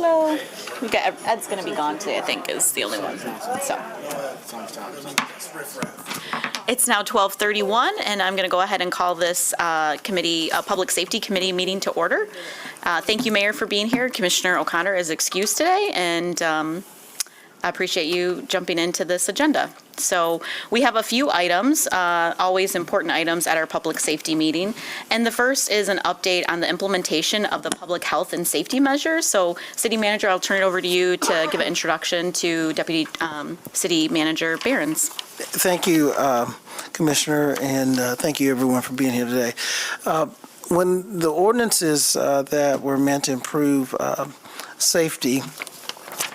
So we got Ed's going to be gone today, I think, is the only one. So it's now 12:31, and I'm going to go ahead and call this Public Safety Committee meeting to order. Thank you, Mayor, for being here. Commissioner O'Connor is excused today, and I appreciate you jumping into this agenda. So we have a few items, always important items at our public safety meeting. And the first is an update on the implementation of the public health and safety measures. So City Manager, I'll turn it over to you to give an introduction to Deputy City Manager Behrens. Thank you, Commissioner, and thank you everyone for being here today. When the ordinances that were meant to improve safety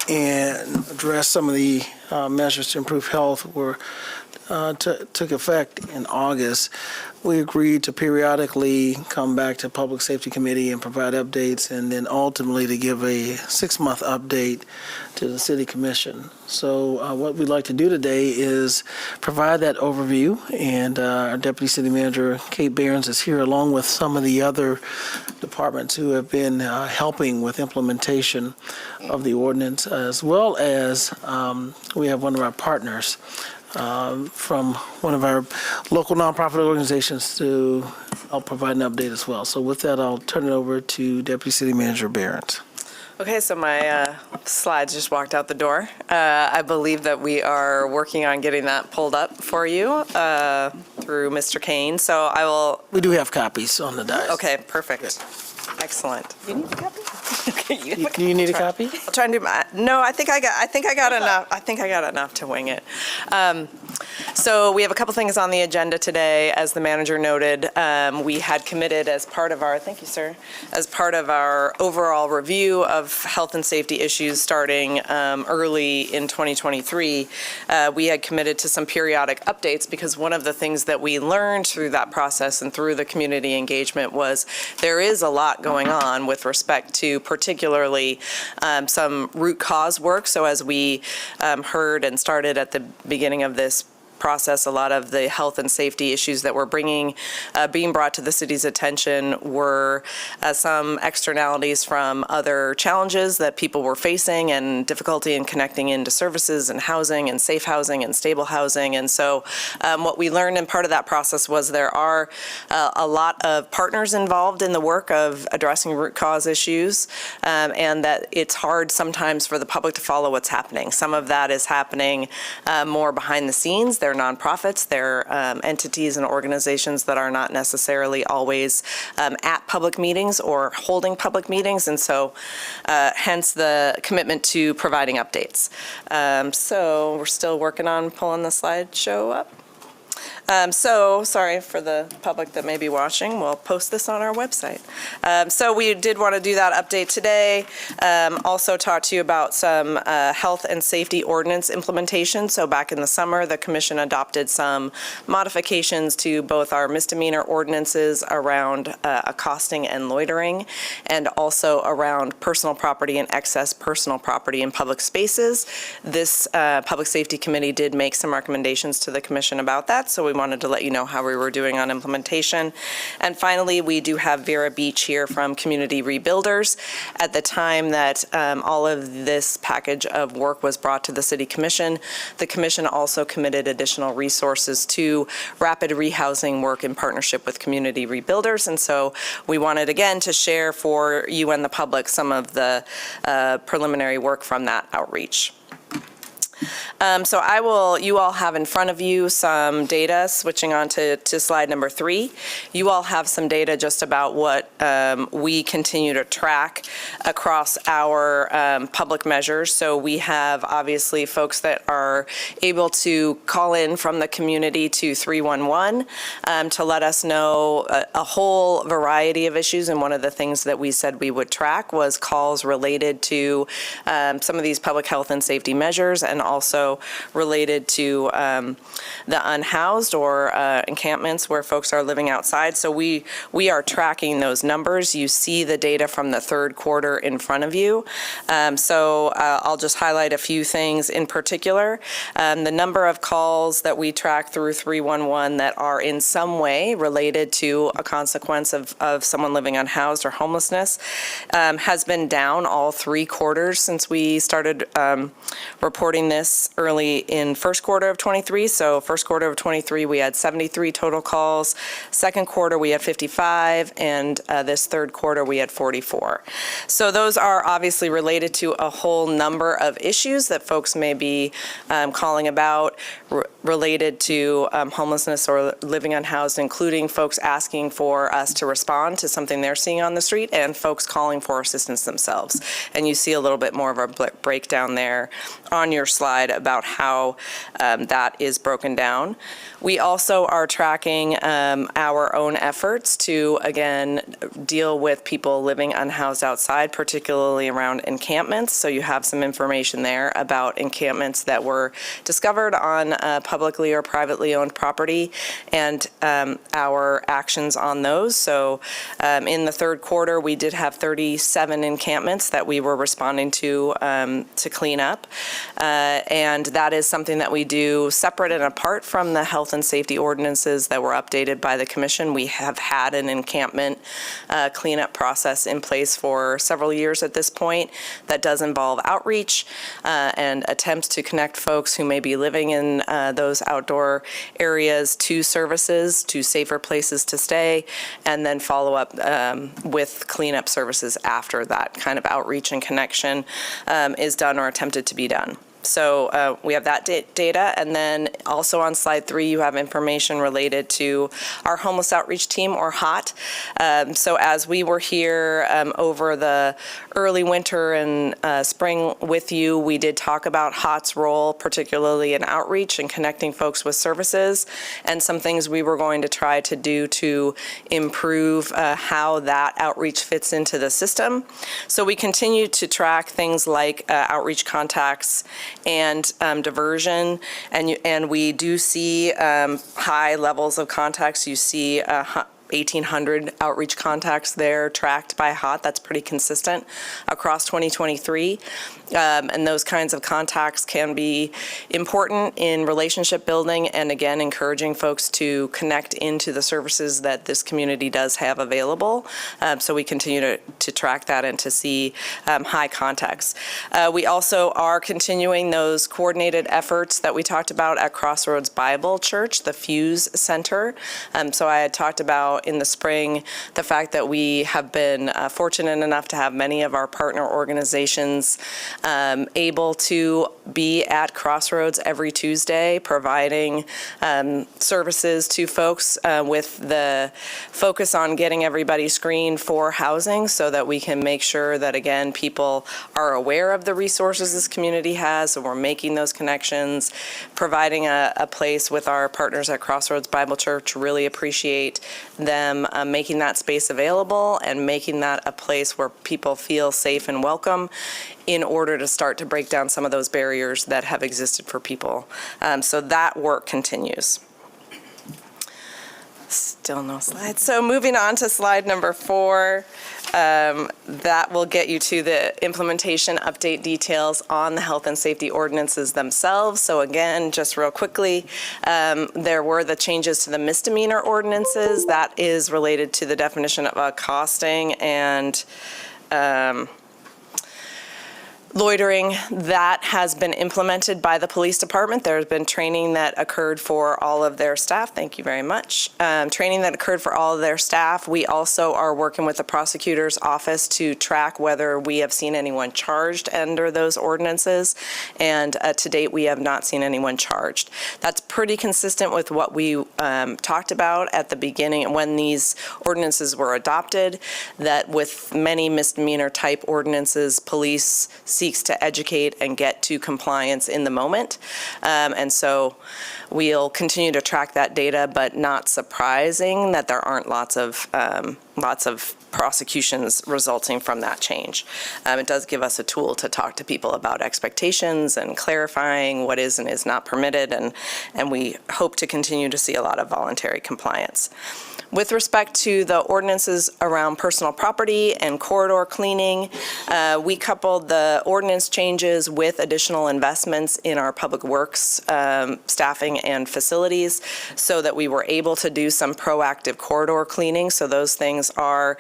and address some of the measures to improve health took effect in August, we agreed to periodically come back to Public Safety Committee and provide updates, and then ultimately to give a 6-month update to the City Commission. So what we'd like to do today is provide that overview, and our Deputy City Manager, Kate Behrens, is here along with some of the other departments who have been helping with implementation of the ordinance, as well as we have one of our partners from one of our local nonprofit organizations to help provide an update as well. So with that, I'll turn it over to Deputy City Manager Behrens. Okay, so my slides just walked out the door. I believe that we are working on getting that pulled up for you through Mr. Kane. So I will. We do have copies on the dais. Okay, perfect. Excellent. You need a copy? Okay, do you need a copy? I'll try and do my. No, I think I got enough. I think I got enough to wing it. So we have a couple things on the agenda today. As the manager noted, we had committed as part of our, thank you, sir, as part of our overall review of health and safety issues starting early in 2023, we had committed to some periodic updates, because one of the things that we learned through that process and through the community engagement was there is a lot going on with respect to particularly some root cause work. So as we heard and started at the beginning of this process, a lot of the health and safety issues that were being brought to the city's attention were some externalities from other challenges that people were facing and difficulty in connecting into services and housing and safe housing and stable housing. And so what we learned in part of that process was there are a lot of partners involved in the work of addressing root cause issues, and that it's hard sometimes for the public to follow what's happening. Some of that is happening more behind the scenes. They're nonprofits, they're entities and organizations that are not necessarily always at public meetings or holding public meetings, and so hence the commitment to providing updates. So we're still working on pulling the slideshow up. So sorry for the public that may be watching. We'll post this on our website. So we did want to do that update today. Also talk to you about some health and safety ordinance implementation. So back in the summer, the commission adopted some modifications to both our misdemeanor ordinances around accosting and loitering, and also around personal property and excess personal property in public spaces. This Public Safety Committee did make some recommendations to the commission about that. So we wanted to let you know how we were doing on implementation. And finally, we do have Vera Beach here from Community Rebuilders. At the time that all of this package of work was brought to the City Commission, the Commission also committed additional resources to rapid rehousing work in partnership with Community Rebuilders. And so we wanted again to share for you and the public some of the preliminary work from that outreach. So you all have in front of you some data, switching on to slide number 3. You all have some data just about what we continue to track across our public measures. So we have obviously folks that are able to call in from the community to 311 to let us know a whole variety of issues. And one of the things that we said we would track was calls related to some of these public health and safety measures, and also related to the unhoused or encampments where folks are living outside. So we are tracking those numbers. You see the data from the third quarter in front of you. I'll just highlight a few things in particular. The number of calls that we track through 311 that are in some way related to a consequence of someone living unhoused or homelessness has been down all 3 quarters since we started reporting this early in first quarter of 23. So first quarter of 23, we had 73 total calls. Second quarter, we had 55, and this third quarter, we had 44. So those are obviously related to a whole number of issues that folks may be calling about related to homelessness or living unhoused, including folks asking for us to respond to something they're seeing on the street and folks calling for assistance themselves. And you see a little bit more of a breakdown there on your slide about how that is broken down. We also are tracking our own efforts to, again, deal with people living unhoused outside, particularly around encampments. So you have some information there about encampments that were discovered on publicly or privately owned property and our actions on those. So in the third quarter, we did have 37 encampments that we were responding to clean up. And that is something that we do separate and apart from the health and safety ordinances that were updated by the commission. We have had an encampment cleanup process in place for several years at this point that does involve outreach and attempts to connect folks who may be living in those outdoor areas to services, to safer places to stay, and then follow up with cleanup services after that kind of outreach and connection is done or attempted to be done. So we have that data, and then also on slide 3 you have information related to our homeless outreach team, or HOT. So as we were here over the early winter and spring with you, we did talk about HOT's role, particularly in outreach and connecting folks with services, and some things we were going to try to do to improve how that outreach fits into the system. So we continue to track things like outreach contacts and diversion, and we do see high levels of contacts. You see 1,800 outreach contacts there tracked by HOT. That's pretty consistent across 2023. And those kinds of contacts can be important in relationship building and, again, encouraging folks to connect into the services that this community does have available. So we continue to track that and to see high contacts. We also are continuing those coordinated efforts that we talked about at Crossroads Bible Church, the Fuse Center. So I had talked about in the spring the fact that we have been fortunate enough to have many of our partner organizations able to be at Crossroads every Tuesday, providing services to folks with the focus on getting everybody screened for housing so that we can make sure that, again, people are aware of the resources this community has, so we're making those connections, providing a place with our partners at Crossroads Bible Church. Really appreciate them making that space available and making that a place where people feel safe and welcome in order to start to break down some of those barriers that have existed for people. So that work continues. Still no slides. So moving on to slide number 4, that will get you to the implementation update details on the health and safety ordinances themselves. So again, just real quickly, there were the changes to the misdemeanor ordinances. That is related to the definition of accosting and loitering. That has been implemented by the police department. There's been training that occurred for all of their staff. Thank you very much. Training that occurred for all of their staff. We also are working with the prosecutor's office to track whether we have seen anyone charged under those ordinances. And to date, we have not seen anyone charged. That's pretty consistent with what we talked about at the beginning when these ordinances were adopted, that with many misdemeanor type ordinances, police seeks to educate and get to compliance in the moment. And so we'll continue to track that data, but not surprising that there aren't lots of prosecutions resulting from that change. It does give us a tool to talk to people about expectations and clarifying what is and is not permitted, and we hope to continue to see a lot of voluntary compliance. With respect to the ordinances around personal property and corridor cleaning, we coupled the ordinance changes with additional investments in our public works staffing and facilities so that we were able to do some proactive corridor cleaning. So those things are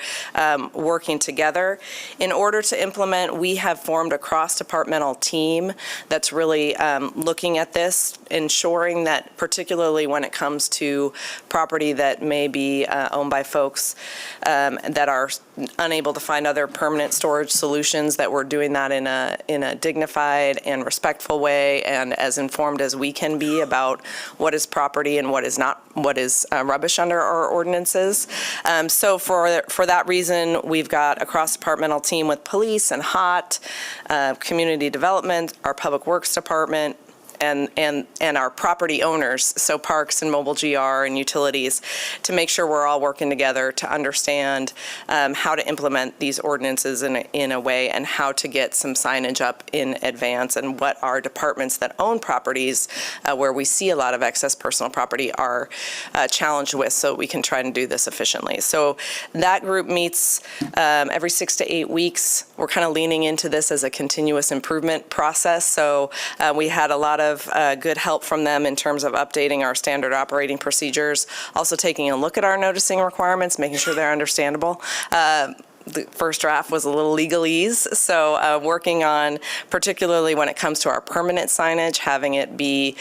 working together. In order to implement, we have formed a cross-departmental team that's really looking at this, ensuring that particularly when it comes to property that may be owned by folks that are unable to find other permanent storage solutions, that we're doing that in a dignified and respectful way and as informed as we can be about what is property and what is not, what is rubbish under our ordinances. So for that reason, we've got a cross-departmental team with police and HOT, community development, our public works department, and our property owners, so parks and mobile GR and utilities, to make sure we're all working together to understand how to implement these ordinances in a way and how to get some signage up in advance, and what our departments that own properties where we see a lot of excess personal property are challenged with, so we can try and do this efficiently. So that group meets every 6 to 8 weeks. We're kind of leaning into this as a continuous improvement process. So we had a lot of good help from them in terms of updating our standard operating procedures, also taking a look at our noticing requirements, making sure they're understandable. The first draft was a little legalese, so working on, particularly when it comes to our permanent signage, having it be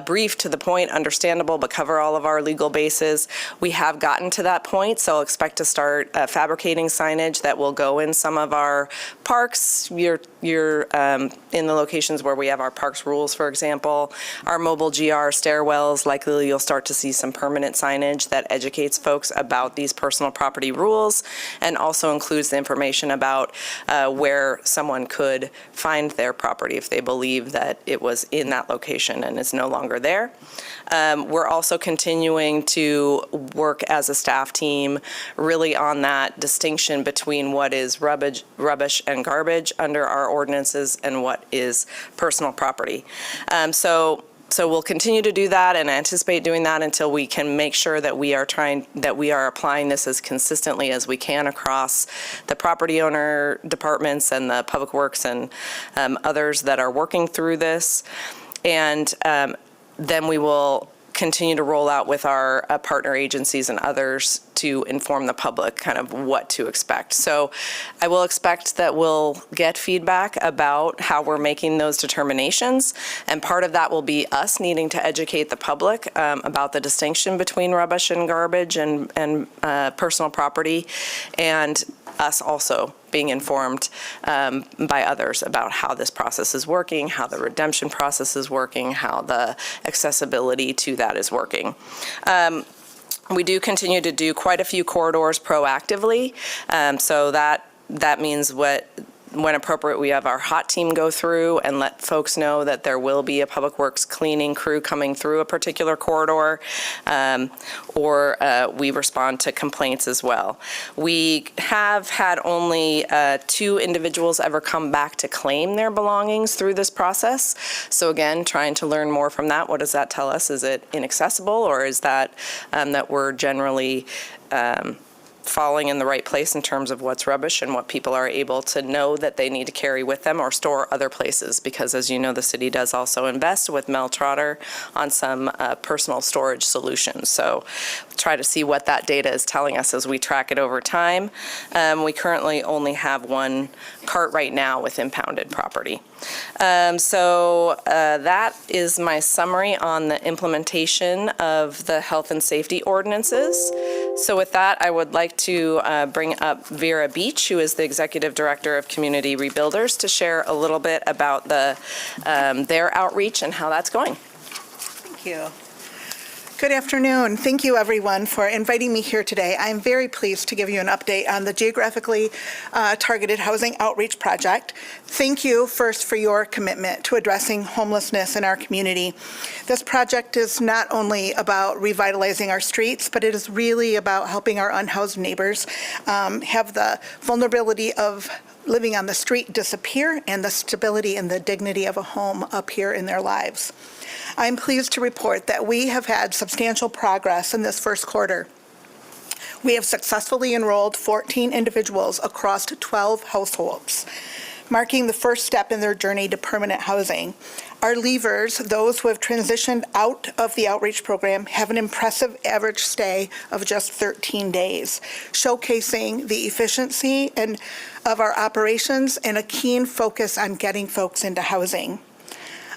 brief, to the point, understandable, but cover all of our legal bases. We have gotten to that point, so I'll expect to start fabricating signage that will go in some of our parks. You're in the locations where we have our parks rules, for example. Our mobile GR stairwells, likely you'll start to see some permanent signage that educates folks about these personal property rules, and also includes the information about where someone could find their property if they believe that it was in that location and is no longer there. We're also continuing to work as a staff team really on that distinction between what is rubbish and garbage under our ordinances and what is personal property. So we'll continue to do that and anticipate doing that until we can make sure that we are applying this as consistently as we can across the property owner departments and the public works and others that are working through this. And then we will continue to roll out with our partner agencies and others to inform the public kind of what to expect. So I will expect that we'll get feedback about how we're making those determinations, and part of that will be us needing to educate the public about the distinction between rubbish and garbage and personal property, and us also being informed by others about how this process is working, how the redemption process is working, how the accessibility to that is working. We do continue to do quite a few corridors proactively, so that means when appropriate, we have our HOT team go through and let folks know that there will be a Public Works cleaning crew coming through a particular corridor, or we respond to complaints as well. We have had only 2 individuals ever come back to claim their belongings through this process. So again, trying to learn more from that. What does that tell us? Is it inaccessible, or is that that we're generally falling in the right place in terms of what's rubbish and what people are able to know that they need to carry with them or store other places? Because as you know, the city does also invest with Mel Trotter on some personal storage solutions. So try to see what that data is telling us as we track it over time. We currently only have 1 cart right now with impounded property. So that is my summary on the implementation of the health and safety ordinances. So with that, I would like to bring up Vera Beach, who is the Executive Director of Community Rebuilders, to share a little bit about their outreach and how that's going. Thank you. Good afternoon. Thank you, everyone, for inviting me here today. I'm very pleased to give you an update on the Geographically Targeted Housing Outreach Project. Thank you first for your commitment to addressing homelessness in our community. This project is not only about revitalizing our streets, but it is really about helping our unhoused neighbors have the vulnerability of living on the street disappear and the stability and the dignity of a home appear in their lives. I'm pleased to report that we have had substantial progress in this first quarter. We have successfully enrolled 14 individuals across 12 households, marking the first step in their journey to permanent housing. Our leavers, those who have transitioned out of the outreach program, have an impressive average stay of just 13 days, showcasing the efficiency of our operations and a keen focus on getting folks into housing.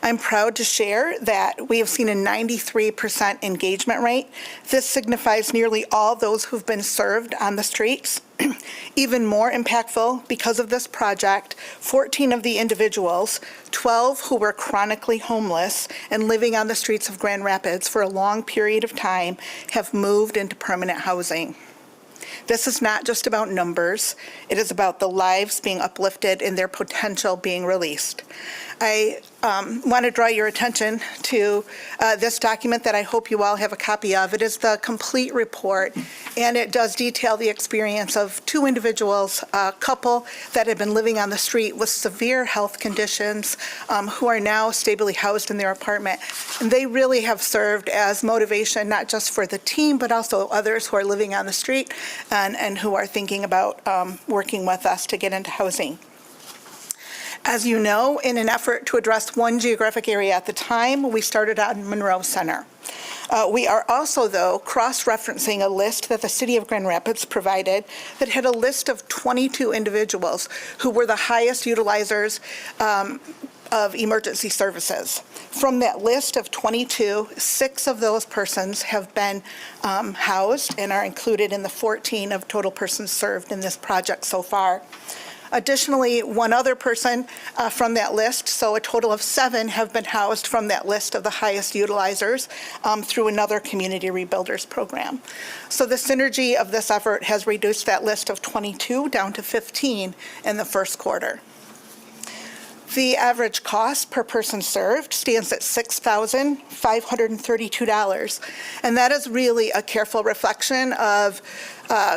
I'm proud to share that we have seen a 93% engagement rate. This signifies nearly all those who've been served on the streets. Even more impactful, because of this project, 14 of the individuals, 12 who were chronically homeless and living on the streets of Grand Rapids for a long period of time, have moved into permanent housing. This is not just about numbers. It is about the lives being uplifted and their potential being released. I want to draw your attention to this document that I hope you all have a copy of. It is the complete report, and it does detail the experience of two individuals, a couple that had been living on the street with severe health conditions, who are now stably housed in their apartment. And they really have served as motivation, not just for the team, but also others who are living on the street and who are thinking about working with us to get into housing. As you know, in an effort to address one geographic area at the time, we started on Monroe Center. We are also, though, cross-referencing a list that the City of Grand Rapids provided that had a list of 22 individuals who were the highest utilizers of emergency services. From that list of 22, 6 of those persons have been housed and are included in the 14 of total persons served in this project so far. Additionally, one other person from that list, so a total of 7 have been housed from that list of the highest utilizers through another Community Rebuilders program. So the synergy of this effort has reduced that list of 22 down to 15 in the first quarter. The average cost per person served stands at $6,532, and that is really a careful reflection of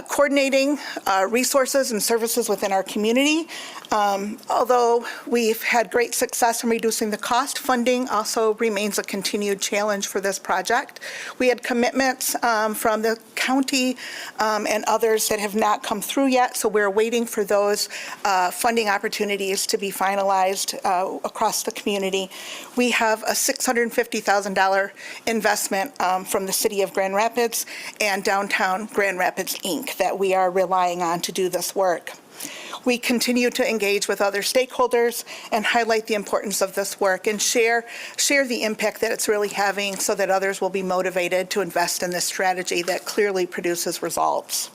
coordinating resources and services within our community. Although we've had great success in reducing the cost, funding also remains a continued challenge for this project. We had commitments from the county and others that have not come through yet, so we're waiting for those funding opportunities to be finalized across the community. We have a $650,000 investment from the City of Grand Rapids and Downtown Grand Rapids, Inc. that we are relying on to do this work. We continue to engage with other stakeholders and highlight the importance of this work and share the impact that it's really having so that others will be motivated to invest in this strategy that clearly produces results.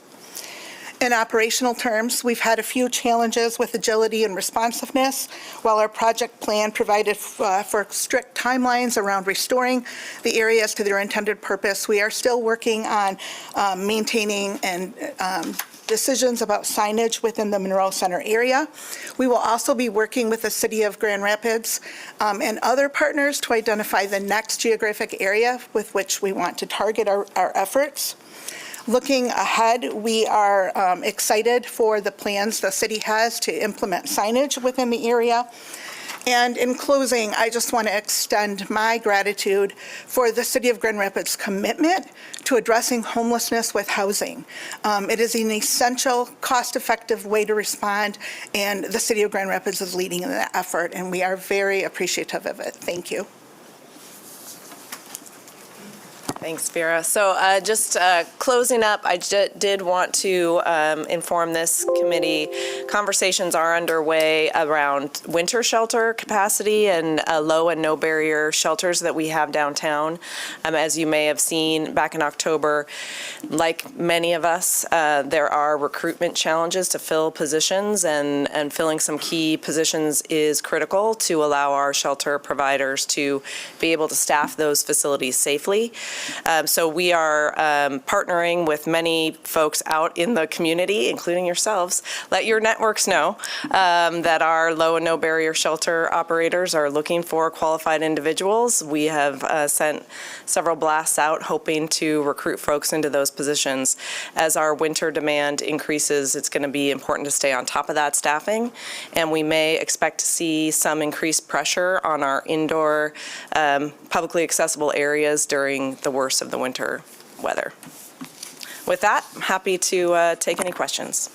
In operational terms, we've had a few challenges with agility and responsiveness. While our project plan provided for strict timelines around restoring the areas to their intended purpose, we are still working on maintaining and decisions about signage within the Monroe Center area. We will also be working with the City of Grand Rapids and other partners to identify the next geographic area with which we want to target our efforts. Looking ahead, we are excited for the plans the city has to implement signage within the area. And in closing, I just want to extend my gratitude for the City of Grand Rapids' commitment to addressing homelessness with housing. It is an essential, cost-effective way to respond, and the City of Grand Rapids is leading in that effort, and we are very appreciative of it. Thank you. Thanks, Vera. So just closing up, I did want to inform this committee, conversations are underway around winter shelter capacity and low and no barrier shelters that we have downtown. As you may have seen back in October, like many of us, there are recruitment challenges to fill positions, and filling some key positions is critical to allow our shelter providers to be able to staff those facilities safely. So we are partnering with many folks out in the community, including yourselves. Let your networks know that our low and no barrier shelter operators are looking for qualified individuals. We have sent several blasts out hoping to recruit folks into those positions. As our winter demand increases, it's going to be important to stay on top of that staffing, and we may expect to see some increased pressure on our indoor publicly accessible areas during the worst of the winter weather. With that, I'm happy to take any questions.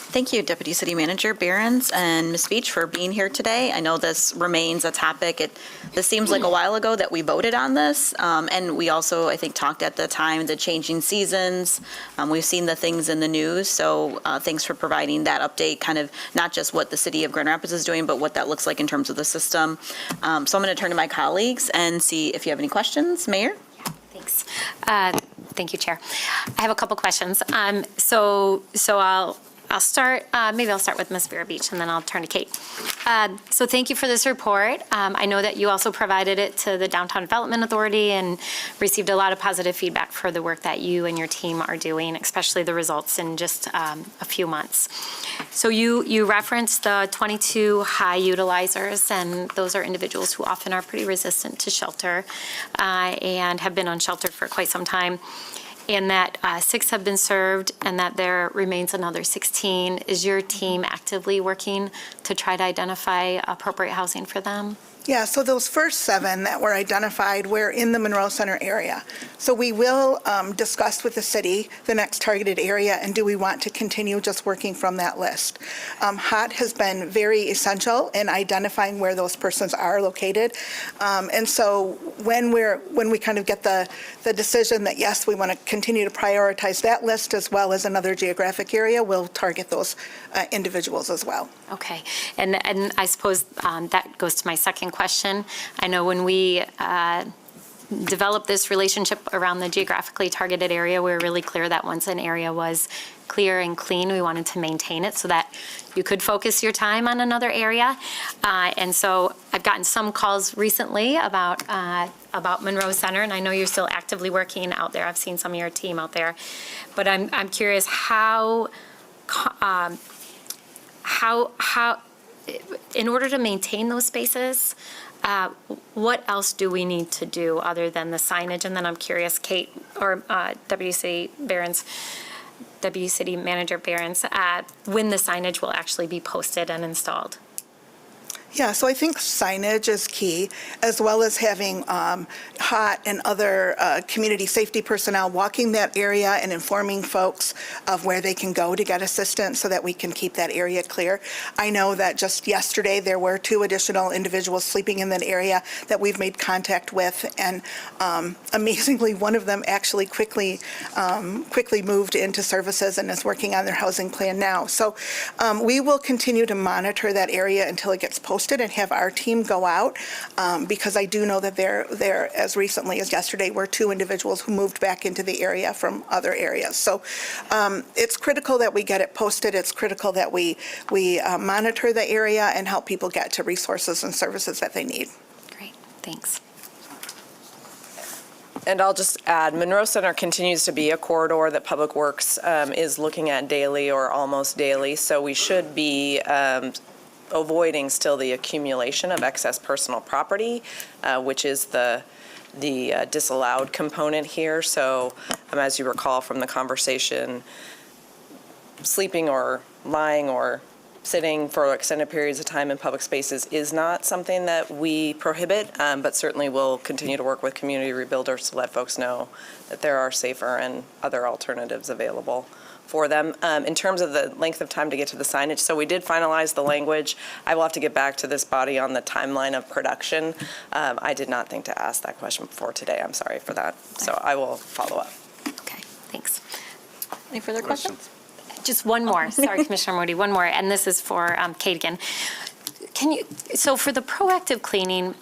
Thank you, Deputy City Manager Behrens and Ms. Beach, for being here today. I know this remains a topic. This seems like a while ago that we voted on this, and we also, I think, talked at the time, the changing seasons. We've seen the things in the news, so thanks for providing that update, kind of not just what the city of Grand Rapids is doing, but what that looks like in terms of the system. So I'm going to turn to my colleagues and see if you have any questions. Mayor? Thanks. Thank you, Chair. I have a couple questions. So I'll start, maybe I'll start with Ms. Vera Beach and then I'll turn to Kate. So thank you for this report. I know that you also provided it to the Downtown Development Authority and received a lot of positive feedback for the work that you and your team are doing, especially the results in just a few months. So you referenced the 22 high utilizers, and those are individuals who often are pretty resistant to shelter and have been unsheltered for quite some time. And that 6 have been served and that there remains another 16. Is your team actively working to try to identify appropriate housing for them? Yeah, so those first 7 that were identified were in the Monroe Center area. So we will discuss with the city the next targeted area, and do we want to continue just working from that list. HOT has been very essential in identifying where those persons are located. And so when we kind of get the decision that, yes, we want to continue to prioritize that list as well as another geographic area, we'll target those individuals as well. Okay. And I suppose that goes to my second question. I know when we developed this relationship around the geographically targeted area, we were really clear that once an area was clear and clean, we wanted to maintain it so that you could focus your time on another area. And so I've gotten some calls recently about Monroe Center, and I know you're still actively working out there. I've seen some of your team out there. But I'm curious how in order to maintain those spaces, what else do we need to do other than the signage? And then I'm curious, Kate, or Deputy City Manager Behrens, when the signage will actually be posted and installed? Yeah, so I think signage is key, as well as having HOT and other community safety personnel walking that area and informing folks of where they can go to get assistance so that we can keep that area clear. I know that just yesterday there were 2 additional individuals sleeping in that area that we've made contact with, and amazingly, one of them actually quickly moved into services and is working on their housing plan now. So we will continue to monitor that area until it gets posted and have our team go out, because I do know that there, as recently as yesterday, were 2 individuals who moved back into the area from other areas. So it's critical that we get it posted. It's critical that we monitor the area and help people get to resources and services that they need. Great, thanks. And I'll just add, Monroe Center continues to be a corridor that Public Works is looking at daily or almost daily, so we should be avoiding still the accumulation of excess personal property, which is the disallowed component here. So as you recall from the conversation, sleeping or lying or sitting for extended periods of time in public spaces is not something that we prohibit, but certainly we'll continue to work with community rebuilders to let folks know that there are safer and other alternatives available for them. In terms of the length of time to get to the signage, so we did finalize the language. I will have to get back to this body on the timeline of production. I did not think to ask that question before today. I'm sorry for that. So I will follow up. Okay, thanks. Any further questions? Just one more. Sorry, Commissioner Modi, one more, and this is for Kate again. So for the proactive cleaning,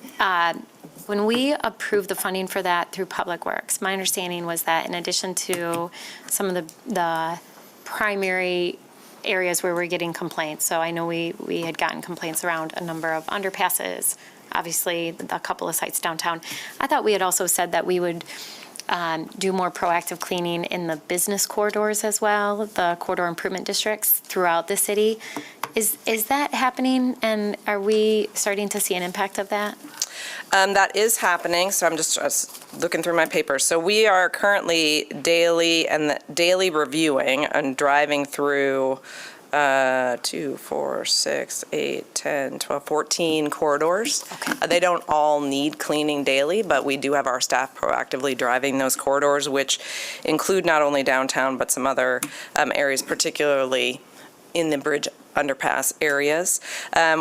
when we approved the funding for that through Public Works, my understanding was that in addition to some of the primary areas where we're getting complaints, so I know we had gotten complaints around a number of underpasses, obviously a couple of sites downtown. I thought we had also said that we would do more proactive cleaning in the business corridors as well, the corridor improvement districts throughout the city. Is that happening, and are we starting to see an impact of that? That is happening, so I'm just looking through my papers. So we are currently daily reviewing and driving through 2, 4, 6, 8, 10, 12, 14 corridors. Okay. They don't all need cleaning daily, but we do have our staff proactively driving those corridors, which include not only downtown, but some other areas, particularly in the bridge underpass areas.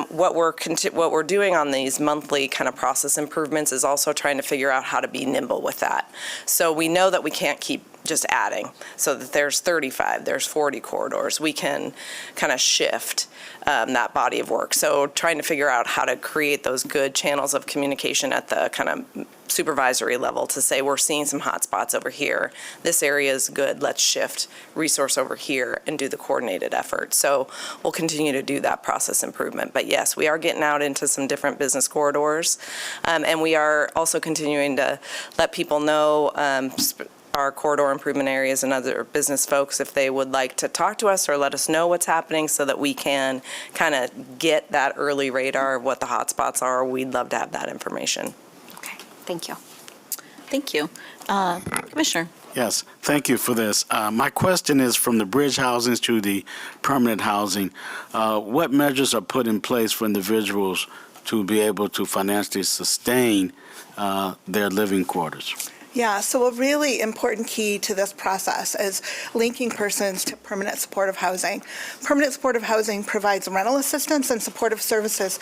What we're doing on these monthly kind of process improvements is also trying to figure out how to be nimble with that. So we know that we can't keep just adding, so that there's 35, there's 40 corridors. We can kind of shift that body of work. So trying to figure out how to create those good channels of communication at the kind of supervisory level to say, we're seeing some hot spots over here. This area is good. Let's shift resource over here and do the coordinated effort. So we'll continue to do that process improvement. But yes, we are getting out into some different business corridors. And we are also continuing to let people know our corridor improvement areas and other business folks if they would like to talk to us or let us know what's happening so that we can kind of get that early radar of what the hot spots are. We'd love to have that information. Okay, thank you. Thank you. Commissioner? Yes, thank you for this. My question is from the bridge housings to the permanent housing. What measures are put in place for individuals to be able to financially sustain their living quarters? Yeah, so a really important key to this process is linking persons to permanent supportive housing. Permanent supportive housing provides rental assistance and supportive services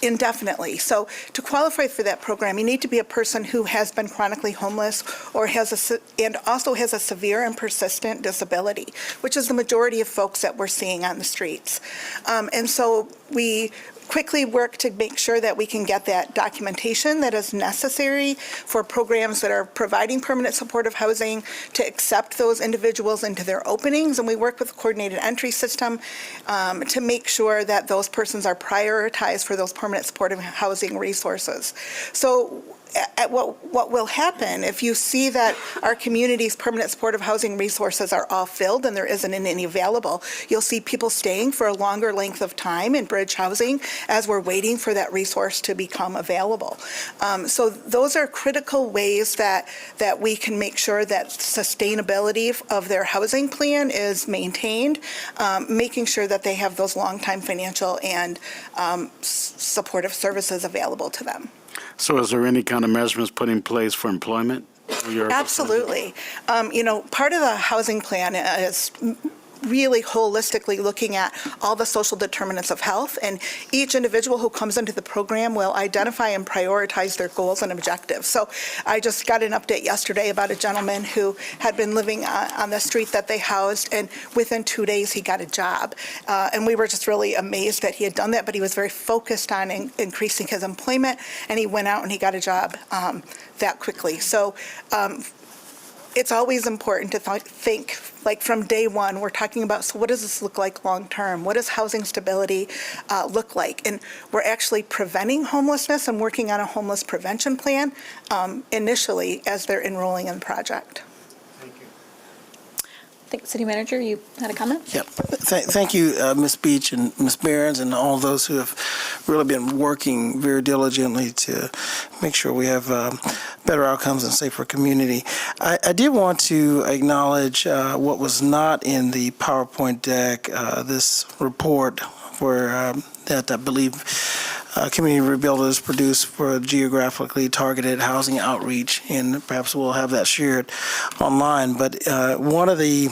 indefinitely. So to qualify for that program, you need to be a person who has been chronically homeless or also has a severe and persistent disability, which is the majority of folks that we're seeing on the streets. And so we quickly work to make sure that we can get that documentation that is necessary for programs that are providing permanent supportive housing to accept those individuals into their openings. And we work with the coordinated entry system to make sure that those persons are prioritized for those permanent supportive housing resources. So what will happen if you see that our community's permanent supportive housing resources are all filled and there isn't any available, you'll see people staying for a longer length of time in bridge housing as we're waiting for that resource to become available. So those are critical ways that we can make sure that sustainability of their housing plan is maintained, making sure that they have those long-time financial and supportive services available to them. So is there any kind of measurements put in place for employment? Absolutely. Part of the housing plan is really holistically looking at all the social determinants of health, and each individual who comes into the program will identify and prioritize their goals and objectives. So I just got an update yesterday about a gentleman who had been living on the street that they housed, and within 2 days he got a job. And we were just really amazed that he had done that, but he was very focused on increasing his employment, and he went out and he got a job that quickly. So it's always important to think, like from day one, we're talking about, so what does this look like long term? What does housing stability look like? And we're actually preventing homelessness and working on a homeless prevention plan initially as they're enrolling in the project. I think City Manager, you had a comment? Yep. Thank you, Ms. Beach and Ms. Behrens and all those who have really been working very diligently to make sure we have better outcomes and safer community. I did want to acknowledge what was not in the PowerPoint deck, this report where that I believe Community Rebuilders produced for geographically targeted housing outreach, and perhaps we'll have that shared online. But one of the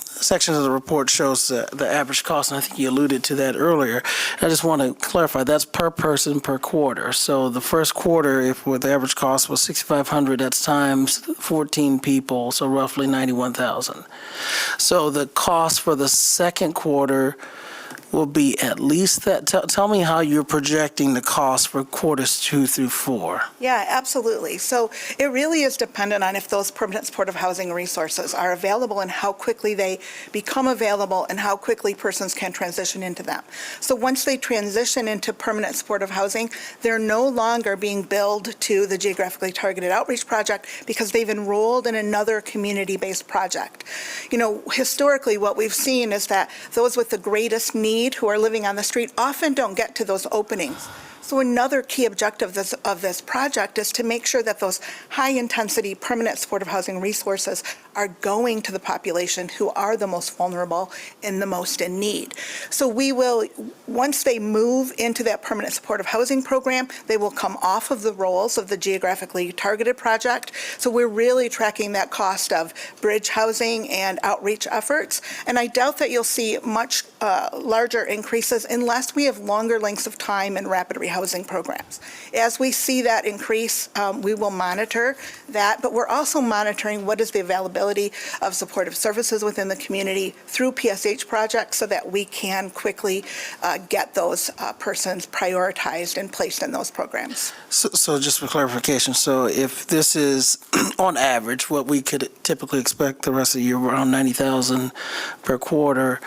sections of the report shows the average cost, and I think you alluded to that earlier. I just want to clarify, that's per person per quarter. So the first quarter, if the average cost was $6,500, that's times 14 people, so roughly $91,000. So the cost for the second quarter will be at least that? Tell me how you're projecting the cost for quarters 2 through 4. Yeah, absolutely. So it really is dependent on if those permanent supportive housing resources are available and how quickly they become available and how quickly persons can transition into them. So once they transition into permanent supportive housing, they're no longer being billed to the geographically targeted outreach project because they've enrolled in another community-based project. You know, historically, what we've seen is that those with the greatest need who are living on the street often don't get to those openings. So another key objective of this project is to make sure that those high-intensity permanent supportive housing resources are going to the population who are the most vulnerable and the most in need. So we will, once they move into that permanent supportive housing program, they will come off of the rolls of the geographically targeted project. So we're really tracking that cost of bridge housing and outreach efforts. And I doubt that you'll see much larger increases unless we have longer lengths of time in rapid rehousing programs. As we see that increase, we will monitor that, but we're also monitoring what is the availability of supportive services within the community through PSH projects so that we can quickly get those persons prioritized and placed in those programs. So just for clarification, so if this is on average what we could typically expect the rest of the year, around 90,000 per quarter,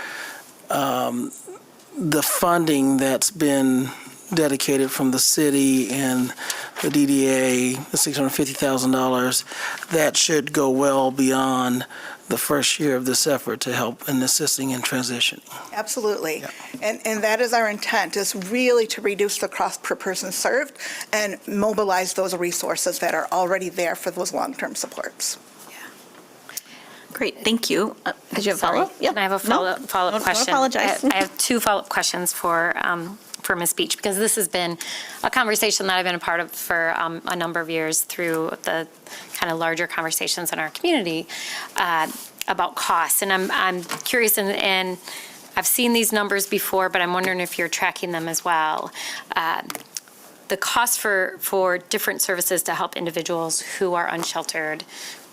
the funding that's been dedicated from the city and the DDA, the $650,000, that should go well beyond the first year of this effort to help in assisting in transition. Absolutely. Yeah. And that is our intent, is really to reduce the cost per person served and mobilize those resources that are already there for those long-term supports. Great, thank you. Did you have a Sorry, follow-up? Yeah. can I have a follow-up Don't question? apologize. I have two follow-up questions for Ms. Beach, because this has been a conversation that I've been a part of for a number of years through the kind of larger conversations in our community about costs. And I'm curious, and I've seen these numbers before, but I'm wondering if you're tracking them as well. The cost for different services to help individuals who are unsheltered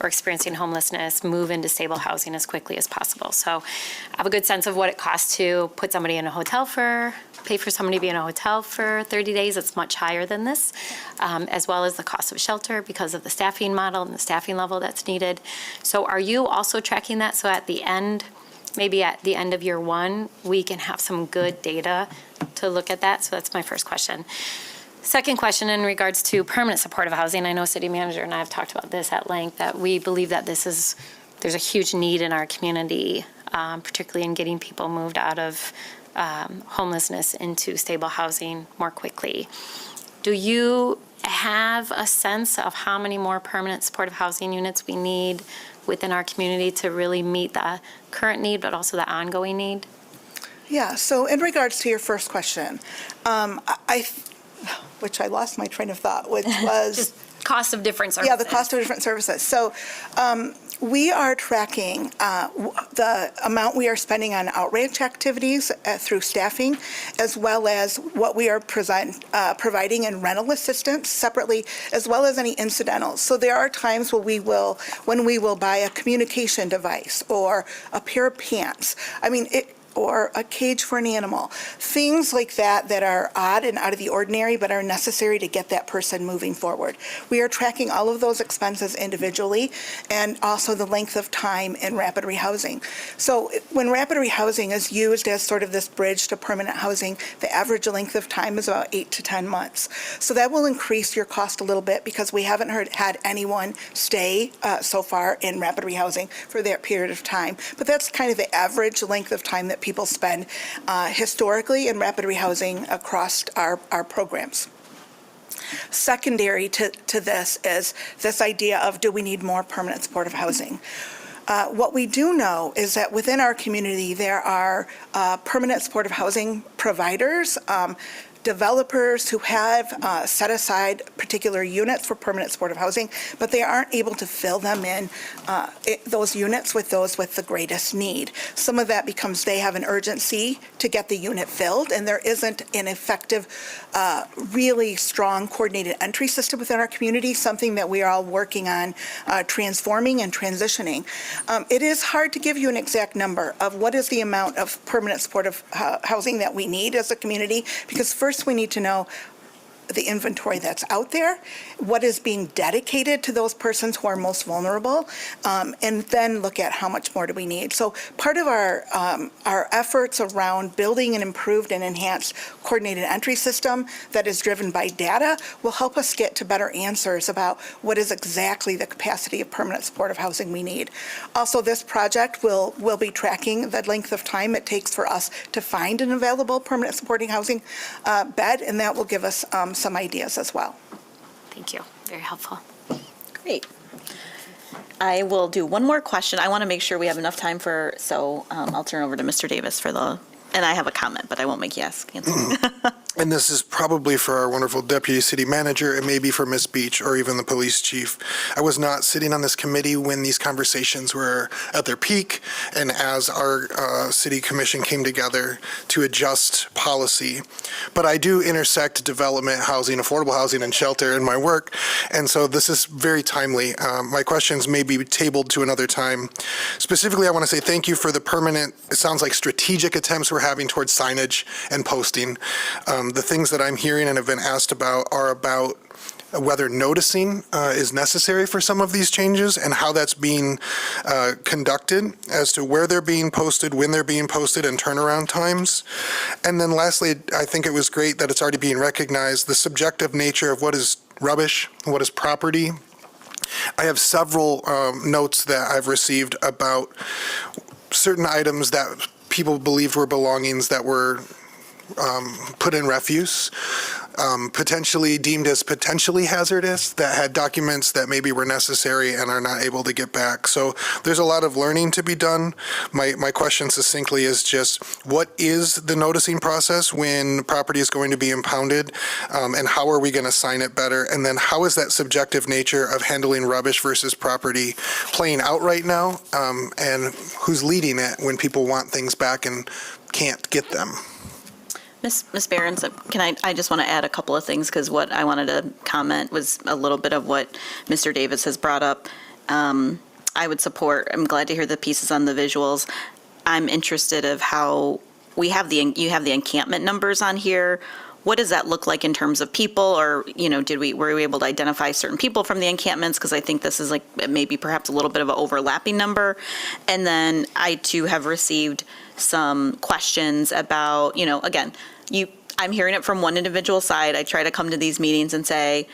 or experiencing homelessness move into stable housing as quickly as possible. So I have a good sense of what it costs to put somebody in a hotel pay for somebody to be in a hotel for 30 days. It's much higher than this, as well as the cost of shelter because of the staffing model and the staffing level that's needed. So are you also tracking that? So at the end, maybe at the end of year one, we can have some good data to look at that? So that's my first question. Second question in regards to permanent supportive housing. I know City Manager and I have talked about this at length, that we believe that there's a huge need in our community, particularly in getting people moved out of homelessness into stable housing more quickly. Do you have a sense of how many more permanent supportive housing units we need within our community to really meet the current need, but also the ongoing need? Yeah, so in regards to your first question, which I lost my train of thought, which was... Just cost of different services. Yeah, the cost of different services. So we are tracking the amount we are spending on outreach activities through staffing, as well as what we are providing in rental assistance separately, as well as any incidentals. So there are times when we will buy a communication device or a pair of pants. Or a cage for an animal. Things like that are odd and out of the ordinary, but are necessary to get that person moving forward. We are tracking all of those expenses individually and also the length of time in rapid rehousing. So when rapid rehousing is used as sort of this bridge to permanent housing, the average length of time is about 8 to 10 months. So that will increase your cost a little bit because we haven't had anyone stay so far in rapid rehousing for that period of time. But that's kind of the average length of time that people spend historically in rapid rehousing across our programs. Secondary to this is this idea of, do we need more permanent supportive housing? What we do know is that within our community, there are permanent supportive housing providers developers who have set aside particular units for permanent supportive housing, but they aren't able to fill them in, those units with those with the greatest need. Some of that becomes they have an urgency to get the unit filled, and there isn't an effective, really strong coordinated entry system within our community, something that we are all working on transforming and transitioning. It is hard to give you an exact number of what is the amount of permanent supportive housing that we need as a community, because first we need to know the inventory that's out there, what is being dedicated to those persons who are most vulnerable, and then look at how much more do we need. So part of our efforts around building an improved and enhanced coordinated entry system that is driven by data will help us get to better answers about what is exactly the capacity of permanent supportive housing we need. Also, this project will be tracking the length of time it takes for us to find an available permanent supporting housing bed, and that will give us some ideas as well. Thank you. Very helpful. Great. I will do one more question. I want to make sure we have enough time so I'll turn over to Mr. Davis and I have a comment, but I won't make you answer. And this is probably for our wonderful deputy city manager, and maybe for Ms. Beach or even the police chief. I was not sitting on this committee when these conversations were at their peak, and as our city commission came together to adjust policy. But I do intersect development, housing, affordable housing, and shelter in my work, and so this is very timely. My questions may be tabled to another time. Specifically, I want to say thank you for the permanent, it sounds like strategic attempts we're having towards signage and posting. The things that I'm hearing and have been asked about are about whether noticing is necessary for some of these changes and how that's being conducted as to where they're being posted, when they're being posted, and turnaround times. And then lastly, I think it was great that it's already being recognized, the subjective nature of what is rubbish, what is property. I have several notes that I've received about certain items that people believed were belongings that were put in refuse, potentially deemed as potentially hazardous, that had documents that maybe were necessary and are not able to get back. So there's a lot of learning to be done. My question succinctly is just, what is the noticing process when property is going to be impounded, and how are we going to sign it better? And then how is that subjective nature of handling rubbish versus property playing out right now, and who's leading it when people want things back and can't get them? Ms. Behrens, I just want to add a couple of things, because what I wanted to comment was a little bit of what Mr. Davis has brought up. I would support, I'm glad to hear the pieces on the visuals. I'm interested of how you have the encampment numbers on here. What does that look like in terms of people, or, were we able to identify certain people from the encampments? Because I think this is maybe perhaps a little bit of an overlapping number. And then I too have received some questions about, again, I'm hearing it from one individual side. I try to come to these meetings and say,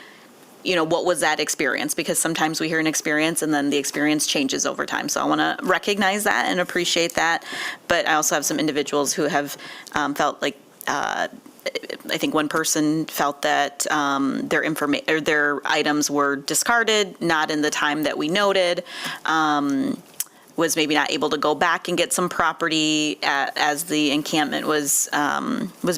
what was that experience? Because sometimes we hear an experience and then the experience changes over time. So I want to recognize that and appreciate that. But I also have some individuals who have felt like, I think one person felt that their items were discarded, not in the time that we noted. Was maybe not able to go back and get some property as the encampment was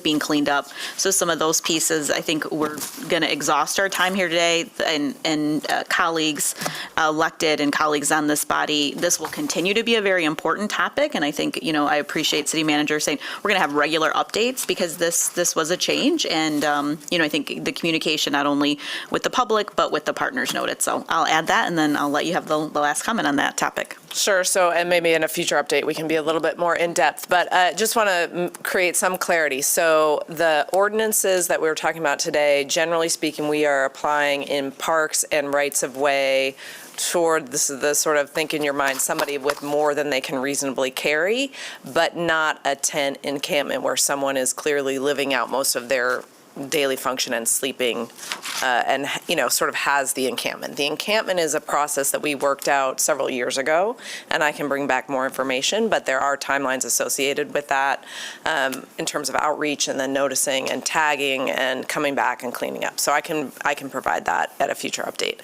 being cleaned up. So some of those pieces, I think we're going to exhaust our time here today, and colleagues elected and colleagues on this body, this will continue to be a very important topic. And I think, I appreciate City Manager saying we're going to have regular updates, because this was a change. And, I think the communication not only with the public, but with the partners noted. So I'll add that, and then I'll let you have the last comment on that topic. Sure. So, and maybe in a future update, we can be a little bit more in depth, but just want to create some clarity. So the ordinances that we were talking about today, generally speaking, we are applying in parks and rights of way toward the sort of, think in your mind, somebody with more than they can reasonably carry, but not a tent encampment where someone is clearly living out most of their daily function and sleeping and, sort of has the encampment. The encampment is a process that we worked out several years ago, and I can bring back more information, but there are timelines associated with that in terms of outreach and then noticing and tagging and coming back and cleaning up. So I can provide that at a future update.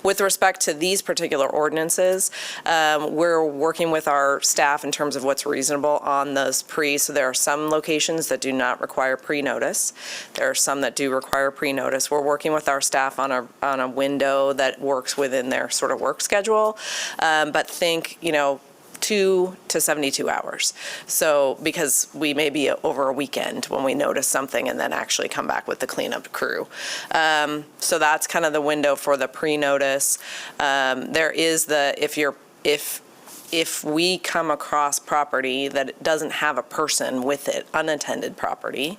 With respect to these particular ordinances, we're working with our staff in terms of what's reasonable on those so there are some locations that do not require pre-notice. There are some that do require pre-notice. We're working with our staff on a window that works within their sort of work schedule, but think, 2 to 72 hours. So because we may be over a weekend when we notice something and then actually come back with the cleanup crew. So that's kind of the window for the pre-notice. There is if we come across property that doesn't have a person with it, unattended property,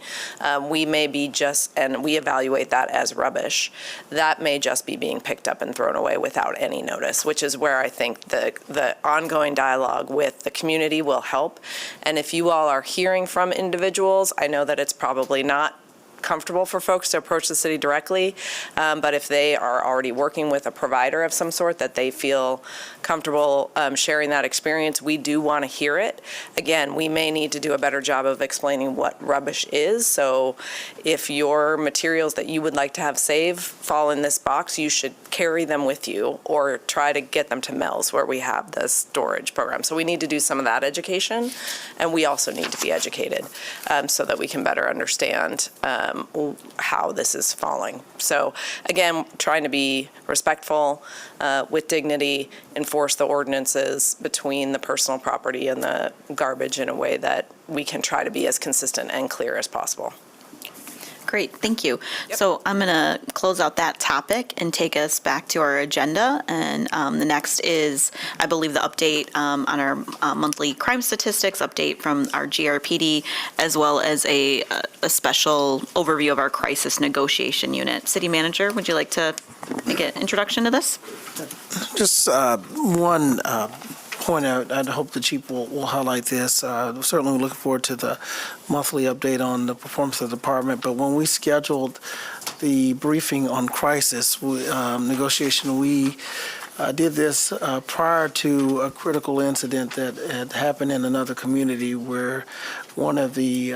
we may be and we evaluate that as rubbish, that may just be being picked up and thrown away without any notice, which is where I think the ongoing dialogue with the community will help. And if you all are hearing from individuals, I know that it's probably not comfortable for folks to approach the city directly, but if they are already working with a provider of some sort that they feel comfortable sharing that experience, we do want to hear it. Again, we may need to do a better job of explaining what rubbish is. So if your materials that you would like to have saved fall in this box, you should carry them with you or try to get them to Mel's where we have the storage program. So we need to do some of that education, and we also need to be educated so that we can better understand how this is falling. So again, trying to be respectful with dignity, enforce the ordinances between the personal property and the garbage in a way that we can try to be as consistent and clear as possible. Great, thank you. Yep. So I'm going to close out that topic and take us back to our agenda. And the next is, I believe, the update on our monthly crime statistics, update from our GRPD, as well as a special overview of our crisis negotiation unit. City Manager, would you like to make an introduction to this? Just one point out, I'd hope the chief will highlight this. Certainly we're looking forward to the monthly update on the performance of the department, but when we scheduled the briefing on crisis negotiation, we did this prior to a critical incident that had happened in another community where one of the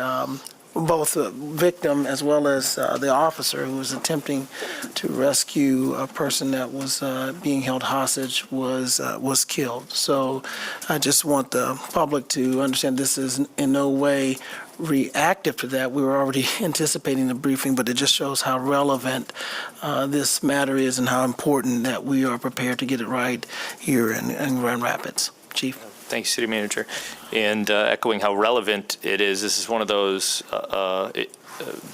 both the victim as well as the officer who was attempting to rescue a person that was being held hostage was killed. So I just want the public to understand this is in no way reactive to that. We were already anticipating the briefing, but it just shows how relevant this matter is and how important that we are prepared to get it right here in Grand Rapids. Chief. Thank you, City Manager. And echoing how relevant it is, this is one of those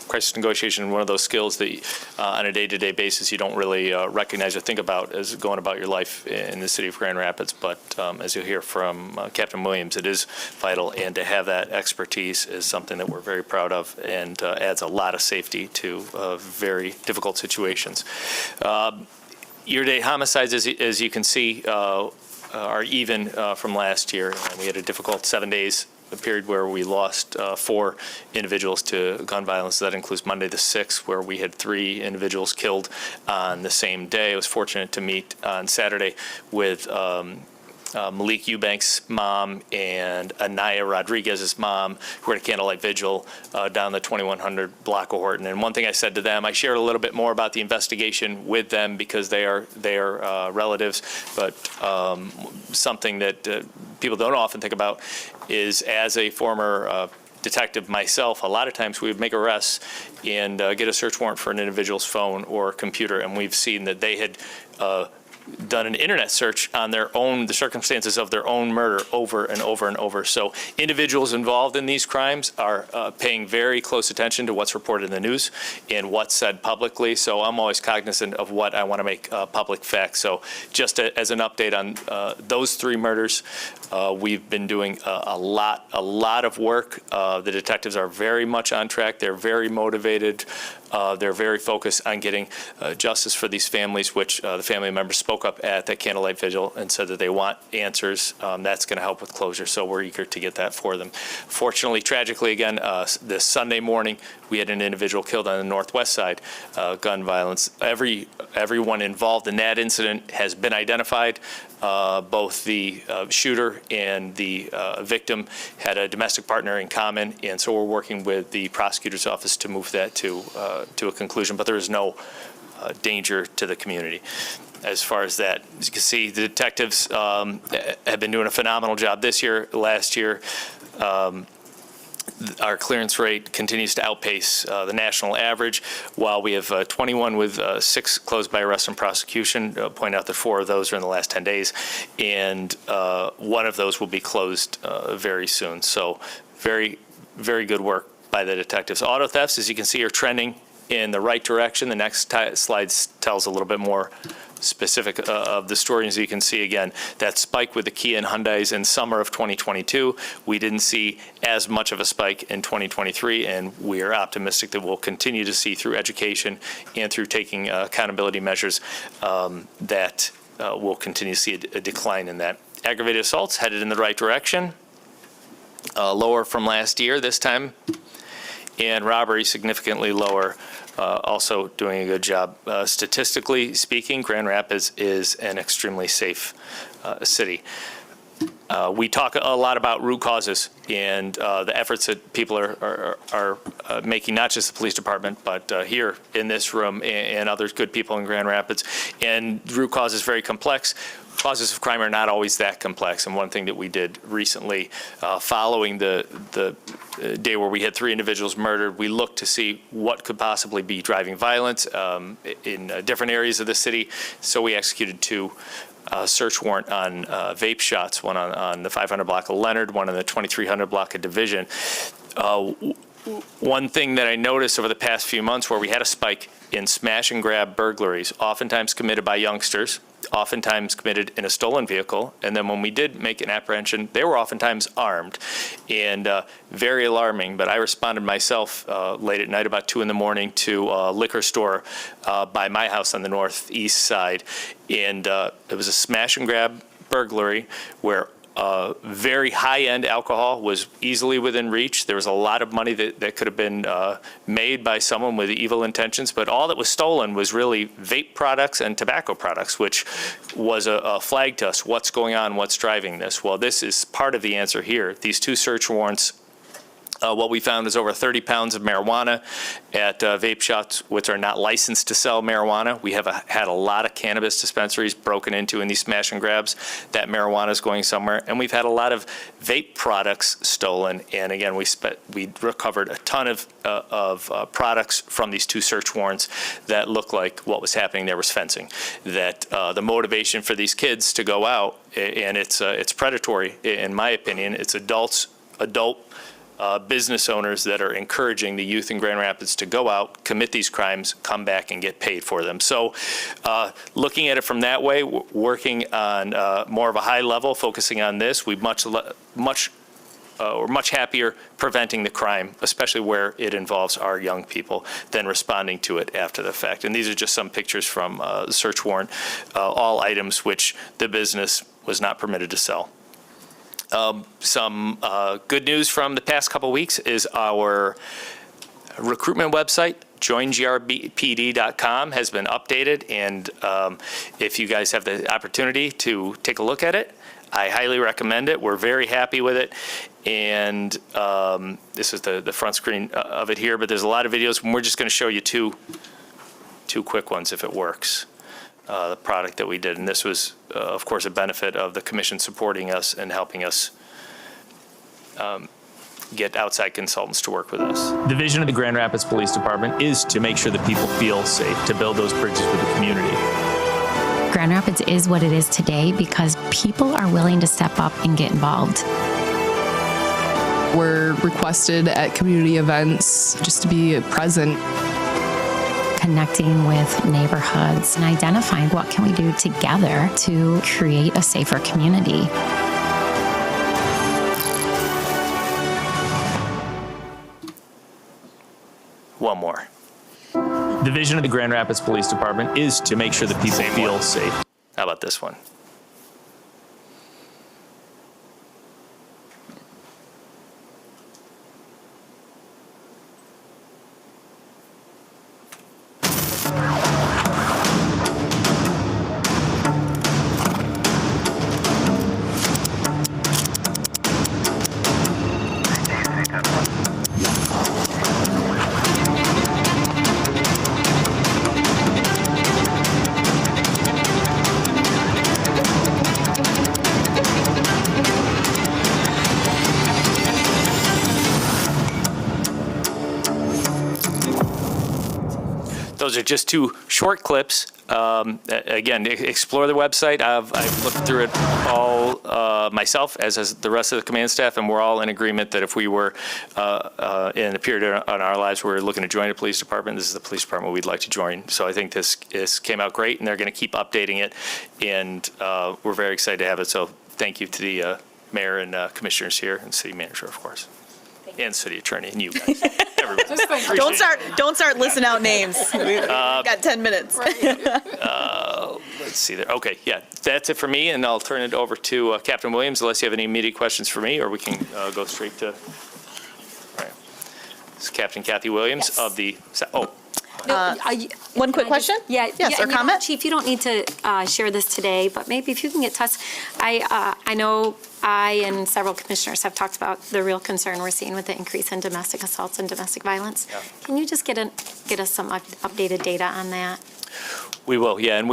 crisis negotiation, one of those skills that on a day-to-day basis you don't really recognize or think about as going about your life in the city of Grand Rapids. But as you'll hear from Captain Williams, it is vital, and to have that expertise is something that we're very proud of and adds a lot of safety to very difficult situations. Year-to-date homicides, as you can see, are even from last year. We had a difficult 7 days, a period where we lost 4 individuals to gun violence. That includes Monday the 6th, where we had 3 individuals killed on the same day. I was fortunate to meet on Saturday with Malik Eubanks' mom and Anaya Rodriguez's mom, who were at a candlelight vigil down the 2100 block of Horton. And one thing I said to them, I shared a little bit more about the investigation with them because they are relatives, but something that people don't often think about is, as a former detective myself, a lot of times we would make arrests and get a search warrant for an individual's phone or computer, and we've seen that they had done an internet search on their own, the circumstances of their own murder over and over and over. So individuals involved in these crimes are paying very close attention to what's reported in the news and what's said publicly. So I'm always cognizant of what I want to make public facts. So just as an update on those 3 murders, we've been doing a lot of work. The detectives are very much on track. They're very motivated. They're very focused on getting justice for these families, which the family members spoke up at that candlelight vigil and said that they want answers. That's going to help with closure, so we're eager to get that for them. Fortunately, tragically, again, this Sunday morning, we had an individual killed on the northwest side, gun violence. Everyone involved in that incident has been identified. Both the shooter and the victim had a domestic partner in common, and so we're working with the prosecutor's office to move that to a conclusion, but there is no danger to the community. As far as that, as you can see, the detectives have been doing a phenomenal job this year. Last year, our clearance rate continues to outpace the national average. While we have 21 with 6 closed by arrest and prosecution, point out that 4 of those are in the last 10 days, and 1 of those will be closed very soon. So very, very good work by the detectives. Auto thefts, as you can see, are trending in the right direction. The next slide tells a little bit more specific of the story. As you can see, again, that spike with the Kia and Hyundais in summer of 2022, we didn't see as much of a spike in 2023, and we are optimistic that we'll continue to see through education and through taking accountability measures that we'll continue to see a decline in that. Aggravated assaults headed in the right direction, lower from last year this time, and robbery significantly lower. Also doing a good job. Statistically speaking, Grand Rapids is an extremely safe city. We talk a lot about root causes and the efforts that people are making, not just the police department, but here in this room and other good people in Grand Rapids. And root cause is very complex. Causes of crime are not always that complex. And one thing that we did recently, following the day where we had 3 individuals murdered, we looked to see what could possibly be driving violence in different areas of the city. So we executed 2 search warrant on vape shots, one on the 500 block of Leonard, one on the 2300 block of Division. One thing that I noticed over the past few months where we had a spike in smash and grab burglaries, oftentimes committed by youngsters, oftentimes committed in a stolen vehicle, and then when we did make an apprehension, they were oftentimes armed, and very alarming. But I responded myself late at night, about 2 in the morning, to a liquor store by my house on the northeast side, and it was a smash and grab burglary where very high-end alcohol was easily within reach. There was a lot of money that could have been made by someone with evil intentions, but all that was stolen was really vape products and tobacco products, which was a flag to us. What's going on? What's driving this? Well, this is part of the answer here. These 2 search warrants, what we found is over 30 pounds of marijuana at vape shops, which are not licensed to sell marijuana. We have had a lot of cannabis dispensaries broken into in these smash and grabs. That marijuana is going somewhere. And we've had a lot of vape products stolen. And again, we recovered a ton of products from these 2 search warrants that looked like what was happening there was fencing. That the motivation for these kids to go out, and it's predatory, in my opinion. It's adult business owners that are encouraging the youth in Grand Rapids to go out, commit these crimes, come back and get paid for them. So looking at it from that way, working on more of a high level, focusing on this, we're much happier preventing the crime, especially where it involves our young people, than responding to it after the fact. And these are just some pictures from the search warrant, all items which the business was not permitted to sell. Some good news from the past couple weeks is our recruitment website, joingrpd.com, has been updated, and if you guys have the opportunity to take a look at it, I highly recommend it. We're very happy with it, and this is the front screen of it here, but there's a lot of videos, and we're just going to show you two quick ones if it works. The product that we did, and this was, of course, a benefit of the commission supporting us and helping us get outside consultants to work with us. The vision of the Grand Rapids Police Department is to make sure that people feel safe, to build those bridges with the community. Grand Rapids is what it is today because people are willing to step up and get involved. We're requested at community events just to be present. Connecting with neighborhoods and identifying what can we do together to create a safer community. One more. The vision of the Grand Rapids Police Department is to make sure that people feel safe. How about this one? Those are just two short clips. Again, explore the website. I've looked through it all myself, as has the rest of the command staff, and we're all in agreement that if we were in a period in our lives where we're looking to join a police department, this is the police department we'd like to join. So I think this came out great, and they're going to keep updating it, and we're very excited to have it. So thank you to the mayor and commissioners here, and city manager, of course, and city attorney, and you guys. Everybody. Don't start listing out names. We've got 10 minutes. Let's see there. Okay, yeah, that's it for me, and I'll turn it over to Captain Williams, unless you have any immediate questions for me, or we can go straight to. All right. This is Captain Kathy Williams of the. One quick question? Yeah. Yes, or and comment? Chief, you don't need to share this today, but maybe if you can get to us. I know I and several commissioners have talked about the real concern we're seeing with the increase in domestic assaults and domestic violence. Yeah. Can you just get us some updated data on that? We will, yeah, and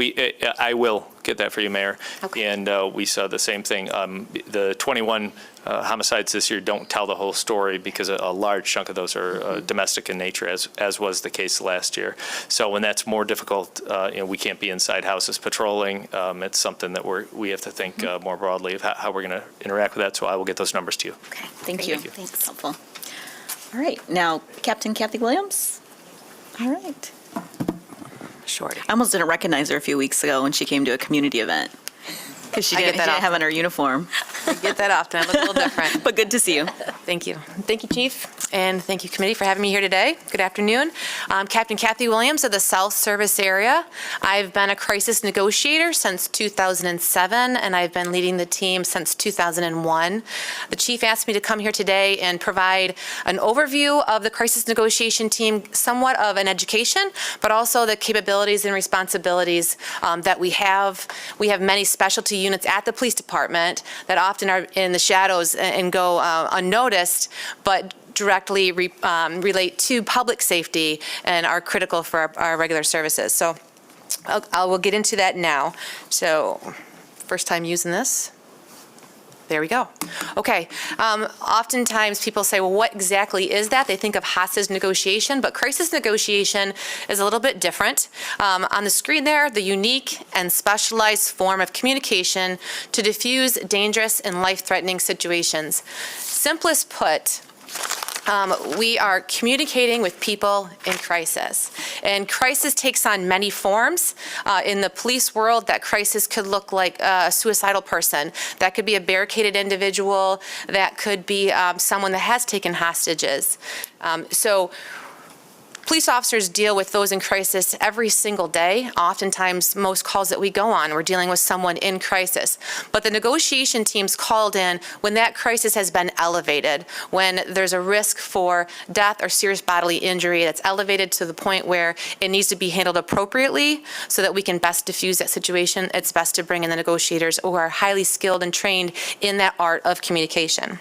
I will get that for you, Mayor. Okay. And we saw the same thing. The 21 homicides this year don't tell the whole story because a large chunk of those are domestic in nature, as was the case last year. So when that's more difficult, we can't be inside houses patrolling. It's something that we have to think more broadly of how we're going to interact with that. So I will get those numbers to you. Okay, thank you. Thanks. That's helpful. All right, now Captain Kathy Williams. All right. Shorty. I almost didn't recognize her a few weeks ago when she came to a community event because she I get didn't that have on her uniform. I get that often. I look a little different. But good to see you. Thank you. Thank you, Chief, and thank you, Committee, for having me here today. Good afternoon. I'm Captain Kathy Williams of the South Service Area. I've been a crisis negotiator since 2007, and I've been leading the team since 2001. The Chief asked me to come here today and provide an overview of the crisis negotiation team, somewhat of an education, but also the capabilities and responsibilities that we have. We have many specialty units at the police department that often are in the shadows and go unnoticed, but directly relate to public safety and are critical for our regular services. So I will get into that now. So first time using this. There we go. Okay. Oftentimes people say, well, what exactly is that? They think of hostage negotiation, but crisis negotiation is a little bit different. On the screen there, the unique and specialized form of communication to diffuse dangerous and life-threatening situations. Simplest put, we are communicating with people in crisis. And crisis takes on many forms. In the police world, that crisis could look like a suicidal person. That could be a barricaded individual. That could be someone that has taken hostages. So police officers deal with those in crisis every single day. Oftentimes, most calls that we go on, we're dealing with someone in crisis. But the negotiation team's called in when that crisis has been elevated, when there's a risk for death or serious bodily injury that's elevated to the point where it needs to be handled appropriately so that we can best diffuse that situation. It's best to bring in the negotiators who are highly skilled and trained in that art of communication.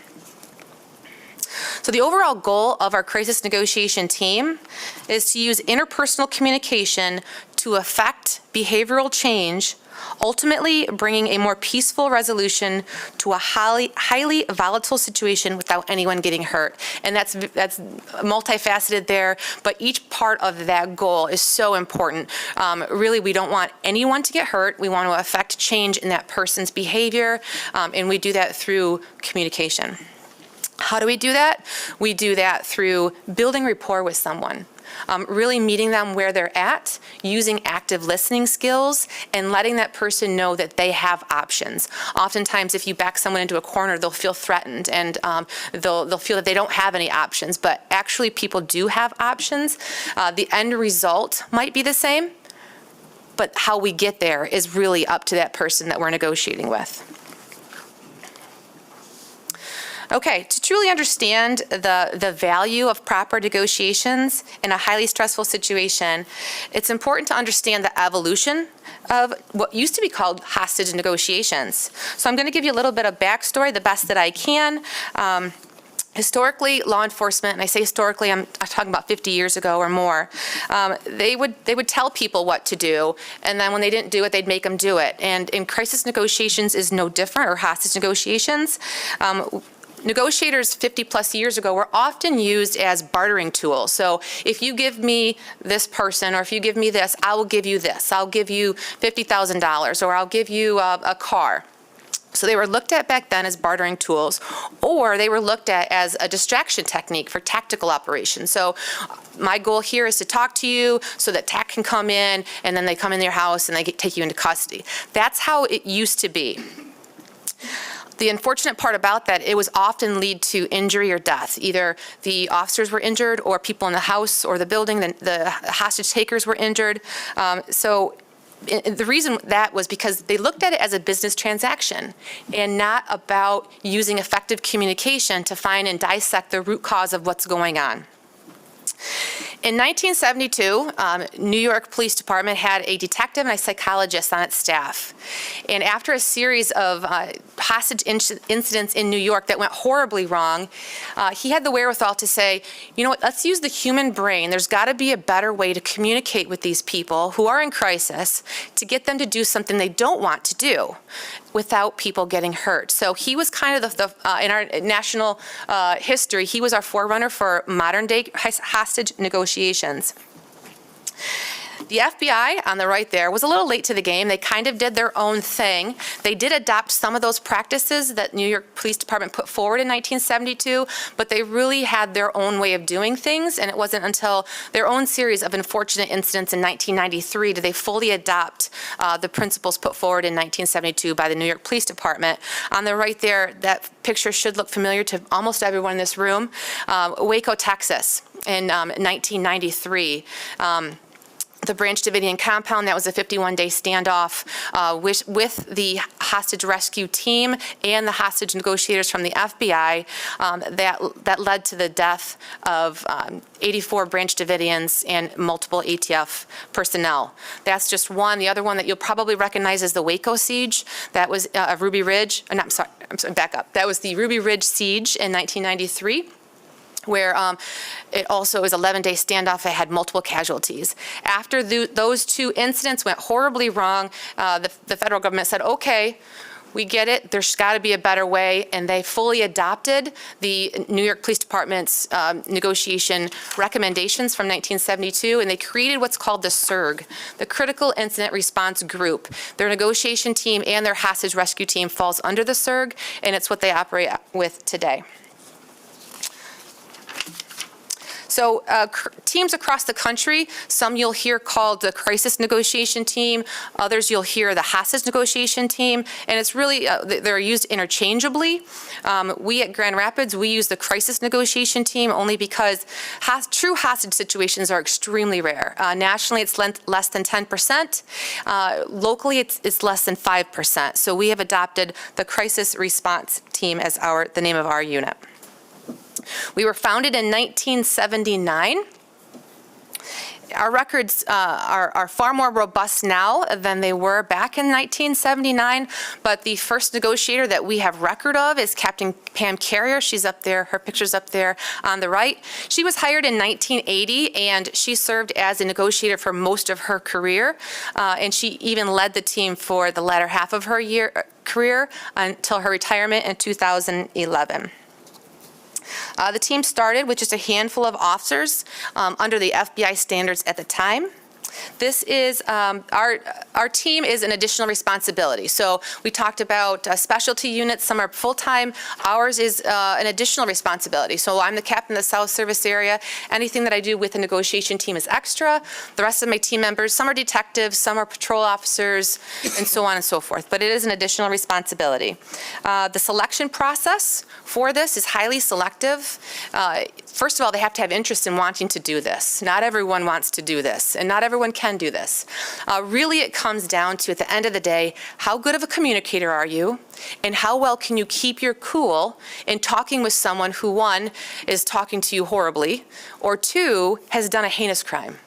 So the overall goal of our crisis negotiation team is to use interpersonal communication to affect behavioral change, ultimately bringing a more peaceful resolution to a highly volatile situation without anyone getting hurt. And that's multifaceted there, but each part of that goal is so important. Really, we don't want anyone to get hurt. We want to affect change in that person's behavior, and we do that through communication. How do we do that? We do that through building rapport with someone. really meeting them where they're at, using active listening skills, and letting that person know that they have options. Oftentimes, if you back someone into a corner, they'll feel threatened, and they'll feel that they don't have any options, but actually people do have options. The end result might be the same, but how we get there is really up to that person that we're negotiating with. Okay, to truly understand the value of proper negotiations in a highly stressful situation, it's important to understand the evolution of what used to be called hostage negotiations. So I'm going to give you a little bit of backstory, the best that I can. Historically, law enforcement, and I say historically, I'm talking about 50 years ago or more, they would tell people what to do, and then when they didn't do it, they'd make them do it. And in crisis negotiations is no different, or hostage negotiations. Negotiators 50 plus years ago were often used as bartering tools. So if you give me this person, or if you give me this, I will give you this. I'll give you $50,000, or I'll give you a car. So they were looked at back then as bartering tools, or they were looked at as a distraction technique for tactical operations. So my goal here is to talk to you so that TAC can come in, and then they come in your house and they take you into custody. That's how it used to be. The unfortunate part about that, it was often lead to injury or death. Either the officers were injured, or people in the house or the building, the hostage takers were injured. So the reason that was because they looked at it as a business transaction and not about using effective communication to find and dissect the root cause of what's going on. In 1972, New York Police Department had a detective and a psychologist on its staff. And after a series of hostage incidents in New York that went horribly wrong, he had the wherewithal to say, you know what, let's use the human brain. There's got to be a better way to communicate with these people who are in crisis to get them to do something they don't want to do without people getting hurt. So he was kind of in our national history, he was our forerunner for modern day hostage negotiations. The FBI on the right there was a little late to the game. They kind of did their own thing. They did adopt some of those practices that New York Police Department put forward in 1972, but they really had their own way of doing things, and it wasn't until their own series of unfortunate incidents in 1993 did they fully adopt the principles put forward in 1972 by the New York Police Department. On the right there, that picture should look familiar to almost everyone in this room. Waco, Texas in 1993. The Branch Davidian compound, that was a 51-day standoff with the hostage rescue team and the hostage negotiators from the FBI that led to the death of 84 Branch Davidians and multiple ATF personnel. That's just one. The other one that you'll probably recognize is the Waco siege. That was Ruby Ridge. I'm sorry, back up. That was the Ruby Ridge siege in 1993. Where it also was 11-day standoff. It had multiple casualties. After those two incidents went horribly wrong, the federal government said, okay, we get it, there's got to be a better way, and they fully adopted the New York Police Department's negotiation recommendations from 1972, and they created what's called the CIRG, the Critical Incident Response Group. Their negotiation team and their hostage rescue team falls under the CIRG, and it's what they operate with today. So teams across the country, some you'll hear called the crisis negotiation team, others you'll hear the hostage negotiation team, and it's really, they're used interchangeably. We at Grand Rapids, we use the crisis negotiation team only because true hostage situations are extremely rare. Nationally, it's less than 10%. Locally, it's less than 5%. So we have adopted the crisis response team as the name of our unit. We were founded in 1979. Our records are far more robust now than they were back in 1979, but the first negotiator that we have record of is Captain Pam Carrier. She's up there, her picture's up there on the right. She was hired in 1980, and she served as a negotiator for most of her career, and she even led the team for the latter half of her career until her retirement in 2011. The team started with just a handful of officers under the FBI standards at the time. This is, our team is an additional responsibility. So we talked about specialty units, some are full-time. Ours is an additional responsibility. So I'm the captain of the South Service Area. Anything that I do with the negotiation team is extra. The rest of my team members, some are detectives, some are patrol officers, and so on and so forth. But it is an additional responsibility. The selection process for this is highly selective. First of all, they have to have interest in wanting to do this. Not everyone wants to do this, and not everyone can do this. Really, it comes down to, at the end of the day, how good of a communicator are you, and how well can you keep your cool in talking with someone who, one, is talking to you horribly, or two, has done a heinous crime.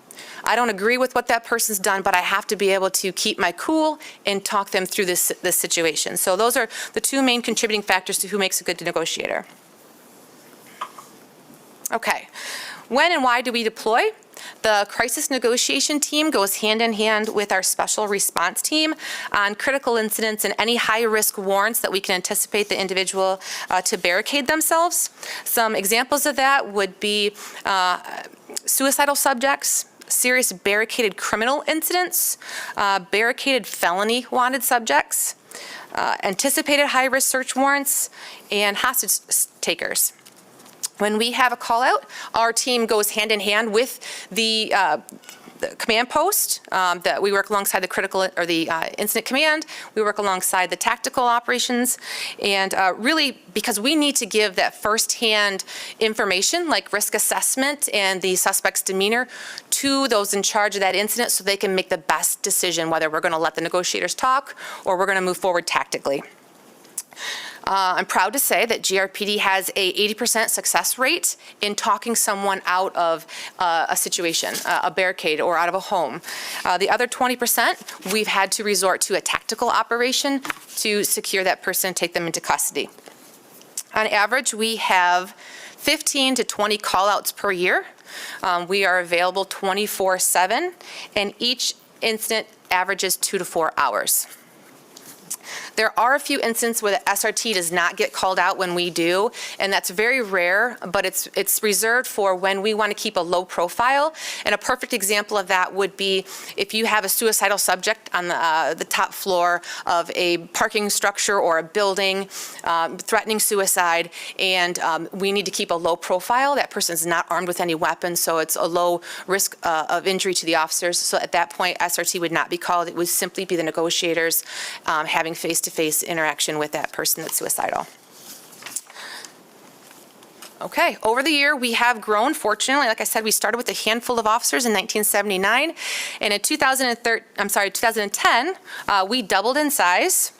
I don't agree with what that person's done, but I have to be able to keep my cool and talk them through this situation. So those are the two main contributing factors to who makes a good negotiator. Okay, when and why do we deploy? The crisis negotiation team goes hand in hand with our special response team on critical incidents and any high-risk warrants that we can anticipate the individual to barricade themselves. Some examples of that would be suicidal subjects, serious barricaded criminal incidents, barricaded felony wanted subjects, anticipated high-risk search warrants, and hostage takers. When we have a call out, our team goes hand in hand with the command post that we work alongside the critical or the incident command. We work alongside the tactical operations, and really because we need to give that firsthand information like risk assessment and the suspect's demeanor to those in charge of that incident so they can make the best decision whether we're going to let the negotiators talk or we're going to move forward tactically. I'm proud to say that GRPD has a 80% success rate in talking someone out of a situation, a barricade, or out of a home. The other 20%, we've had to resort to a tactical operation to secure that person and take them into custody. On average, we have 15 to 20 call-outs per year. We are available 24/7, and each incident averages 2 to 4 hours. There are a few instances where the SRT does not get called out when we do, and that's very rare, but it's reserved for when we want to keep a low profile. And a perfect example of that would be if you have a suicidal subject on the top floor of a parking structure or a building threatening suicide, and we need to keep a low profile. That person is not armed with any weapons, so it's a low risk of injury to the officers. So at that point, SRT would not be called. It would simply be the negotiators having face-to-face interaction with that person that's suicidal. Okay, over the year, we have grown, fortunately. Like I said, we started with a handful of officers in 1979, and in 2010, we doubled in size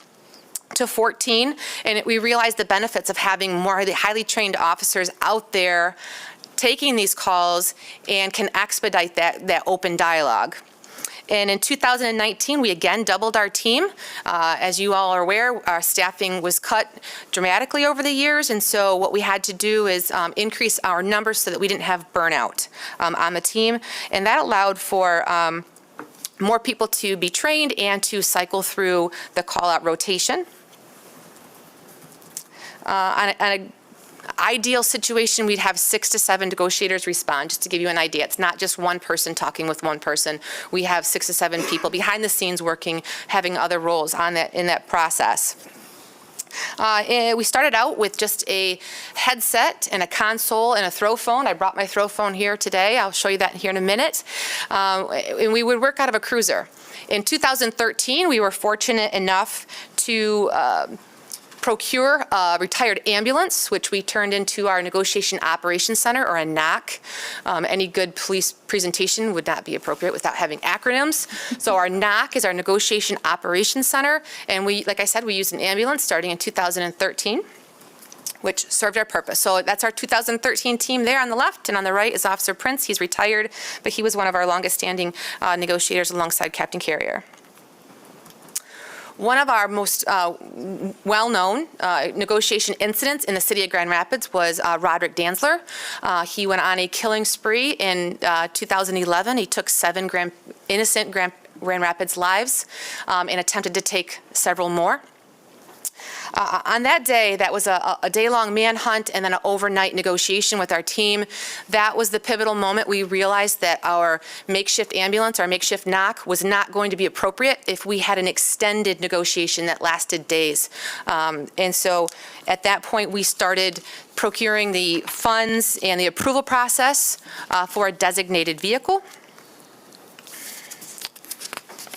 to 14, and we realized the benefits of having more highly trained officers out there taking these calls and can expedite that open dialogue. And in 2019, we again doubled our team. As you all are aware, our staffing was cut dramatically over the years, and so what we had to do is increase our numbers so that we didn't have burnout on the team, and that allowed for more people to be trained and to cycle through the call-out rotation. On a ideal situation, we'd have 6 to 7 negotiators respond, just to give you an idea. It's not just one person talking with one person. We have 6 to 7 people behind the scenes working, having other roles in that process. We started out with just a headset and a console and a throw phone. I brought my throw phone here today. I'll show you that here in a minute. And we would work out of a cruiser. In 2013, we were fortunate enough to procure a retired ambulance, which we turned into our Negotiation Operations Center, or a NOC. Any good police presentation would not be appropriate without having acronyms. So our NOC is our Negotiation Operations Center, and we, like I said, we used an ambulance starting in 2013, which served our purpose. So that's our 2013 team there on the left, and on the right is Officer Prince. He's retired, but he was one of our longest-standing negotiators alongside Captain Carrier. One of our most well-known negotiation incidents in the city of Grand Rapids was Roderick Danzler. He went on a killing spree in 2011. He took 7 innocent Grand Rapids lives and attempted to take several more. On that day, that was a day-long manhunt and then an overnight negotiation with our team. That was the pivotal moment. We realized that our makeshift ambulance, our makeshift knock, was not going to be appropriate if we had an extended negotiation that lasted days. And so at that point, we started procuring the funds and the approval process for a designated vehicle.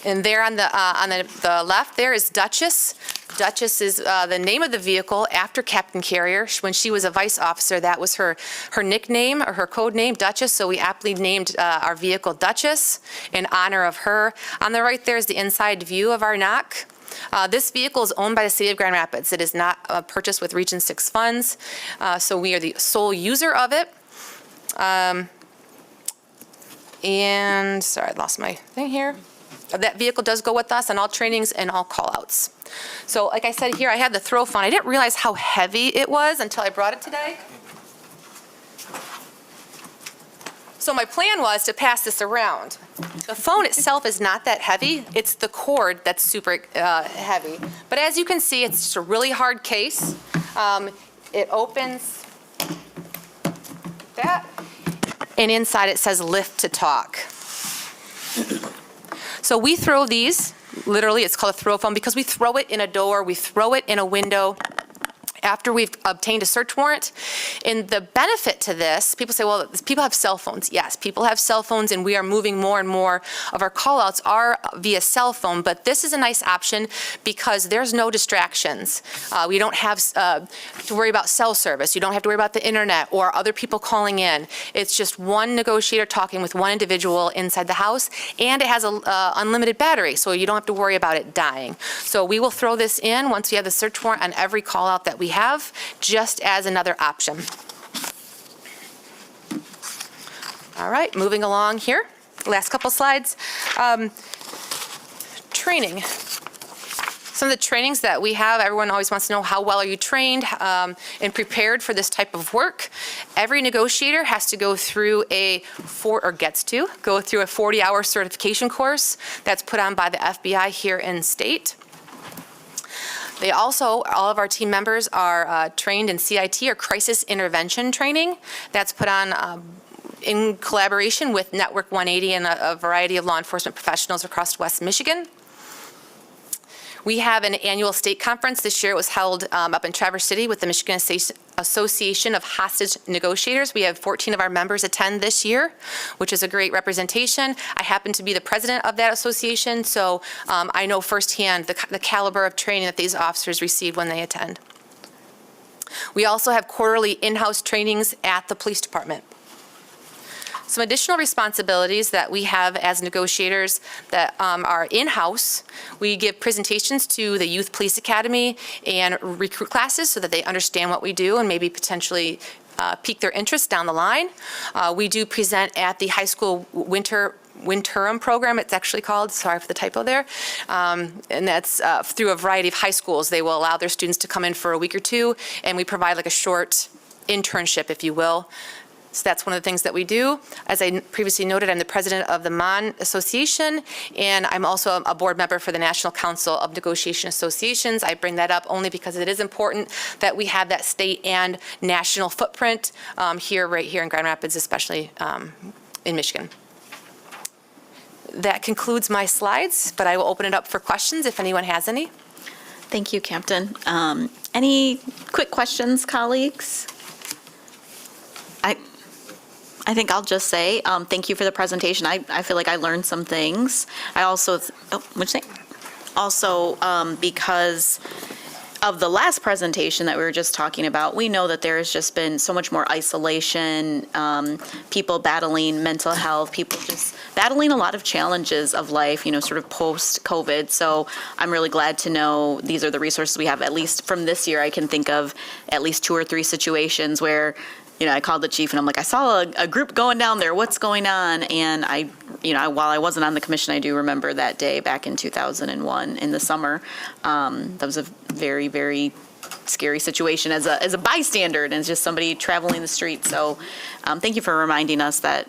And there on the left there is Duchess. Duchess is the name of the vehicle after Captain Carrier. When she was a vice officer, that was her nickname or her code name, Duchess. So we aptly named our vehicle Duchess in honor of her. On the right there is the inside view of our knock. This vehicle is owned by the City of Grand Rapids. It is not purchased with Region 6 funds, so we are the sole user of it. And, sorry, I lost my thing here. That vehicle does go with us on all trainings and all call-outs. So like I said here, I had the throw phone. I didn't realize how heavy it was until I brought it today. So my plan was to pass this around. The phone itself is not that heavy. It's the cord that's super heavy. But as you can see, it's just a really hard case. It opens that, and inside it says lift to talk. So we throw these, literally it's called a throw phone, because we throw it in a door, we throw it in a window after we've obtained a search warrant. And the benefit to this, people say, well, people have cell phones. Yes, people have cell phones, and we are moving more and more of our call-outs are via cell phone, but this is a nice option because there's no distractions. We don't have to worry about cell service. You don't have to worry about the internet or other people calling in. It's just one negotiator talking with one individual inside the house, and it has an unlimited battery, so you don't have to worry about it dying. So we will throw this in once we have the search warrant on every call-out that we have, just as another option. All right, moving along here. Last couple slides. Training. Some of the trainings that we have, everyone always wants to know how well are you trained and prepared for this type of work. Every negotiator has to go through gets to go through a 40-hour certification course that's put on by the FBI here in state. They also, all of our team members are trained in CIT, or crisis intervention training. That's put on in collaboration with Network 180 and a variety of law enforcement professionals across West Michigan. We have an annual state conference. This year it was held up in Traverse City with the Michigan Association of Hostage Negotiators. We have 14 of our members attend this year, which is a great representation. I happen to be the president of that association, so I know firsthand the caliber of training that these officers receive when they attend. We also have quarterly in-house trainings at the police department. Some additional responsibilities that we have as negotiators that are in-house. We give presentations to the Youth Police Academy and recruit classes so that they understand what we do and maybe potentially pique their interest down the line. We do present at the high school Winterim program, it's actually called, sorry for the typo there, and that's through a variety of high schools. They will allow their students to come in for a week or two, and we provide like a short internship, if you will. So that's one of the things that we do. As I previously noted, I'm the president of the MON Association, and I'm also a board member for the National Council of Negotiation Associations. I bring that up only because it is important that we have that state and national footprint right here in Grand Rapids, especially in Michigan. That concludes my slides, but I will open it up for questions if anyone has any. Thank you, Captain. Any quick questions, colleagues? I think I'll just say thank you for the presentation. I feel like I learned some things. I also, because of the last presentation that we were just talking about, we know that there has just been so much more isolation, people battling mental health, people just battling a lot of challenges of life, sort of post-COVID. So I'm really glad to know these are the resources we have. At least from this year, I can think of at least 2 or 3 situations where I called the chief and I'm like, I saw a group going down there. What's going on? And while I wasn't on the commission, I do remember that day back in 2001 in the summer. That was a very, very scary situation as a bystander, and as just somebody traveling the street. So thank you for reminding us that,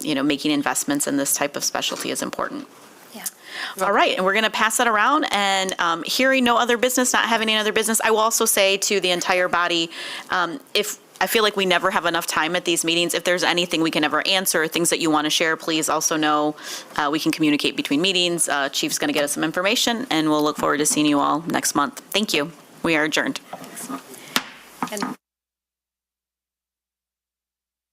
making investments in this type of specialty is important. Yeah. All right, and we're going to pass that around, and hearing no other business, not having any other business, I will also say to the entire body, if I feel like we never have enough time at these meetings, if there's anything we can ever answer, things that you want to share, please also know we can communicate between meetings. Chief's going to get us some information, and we'll look forward to seeing you all next month. Thank you. We are adjourned. And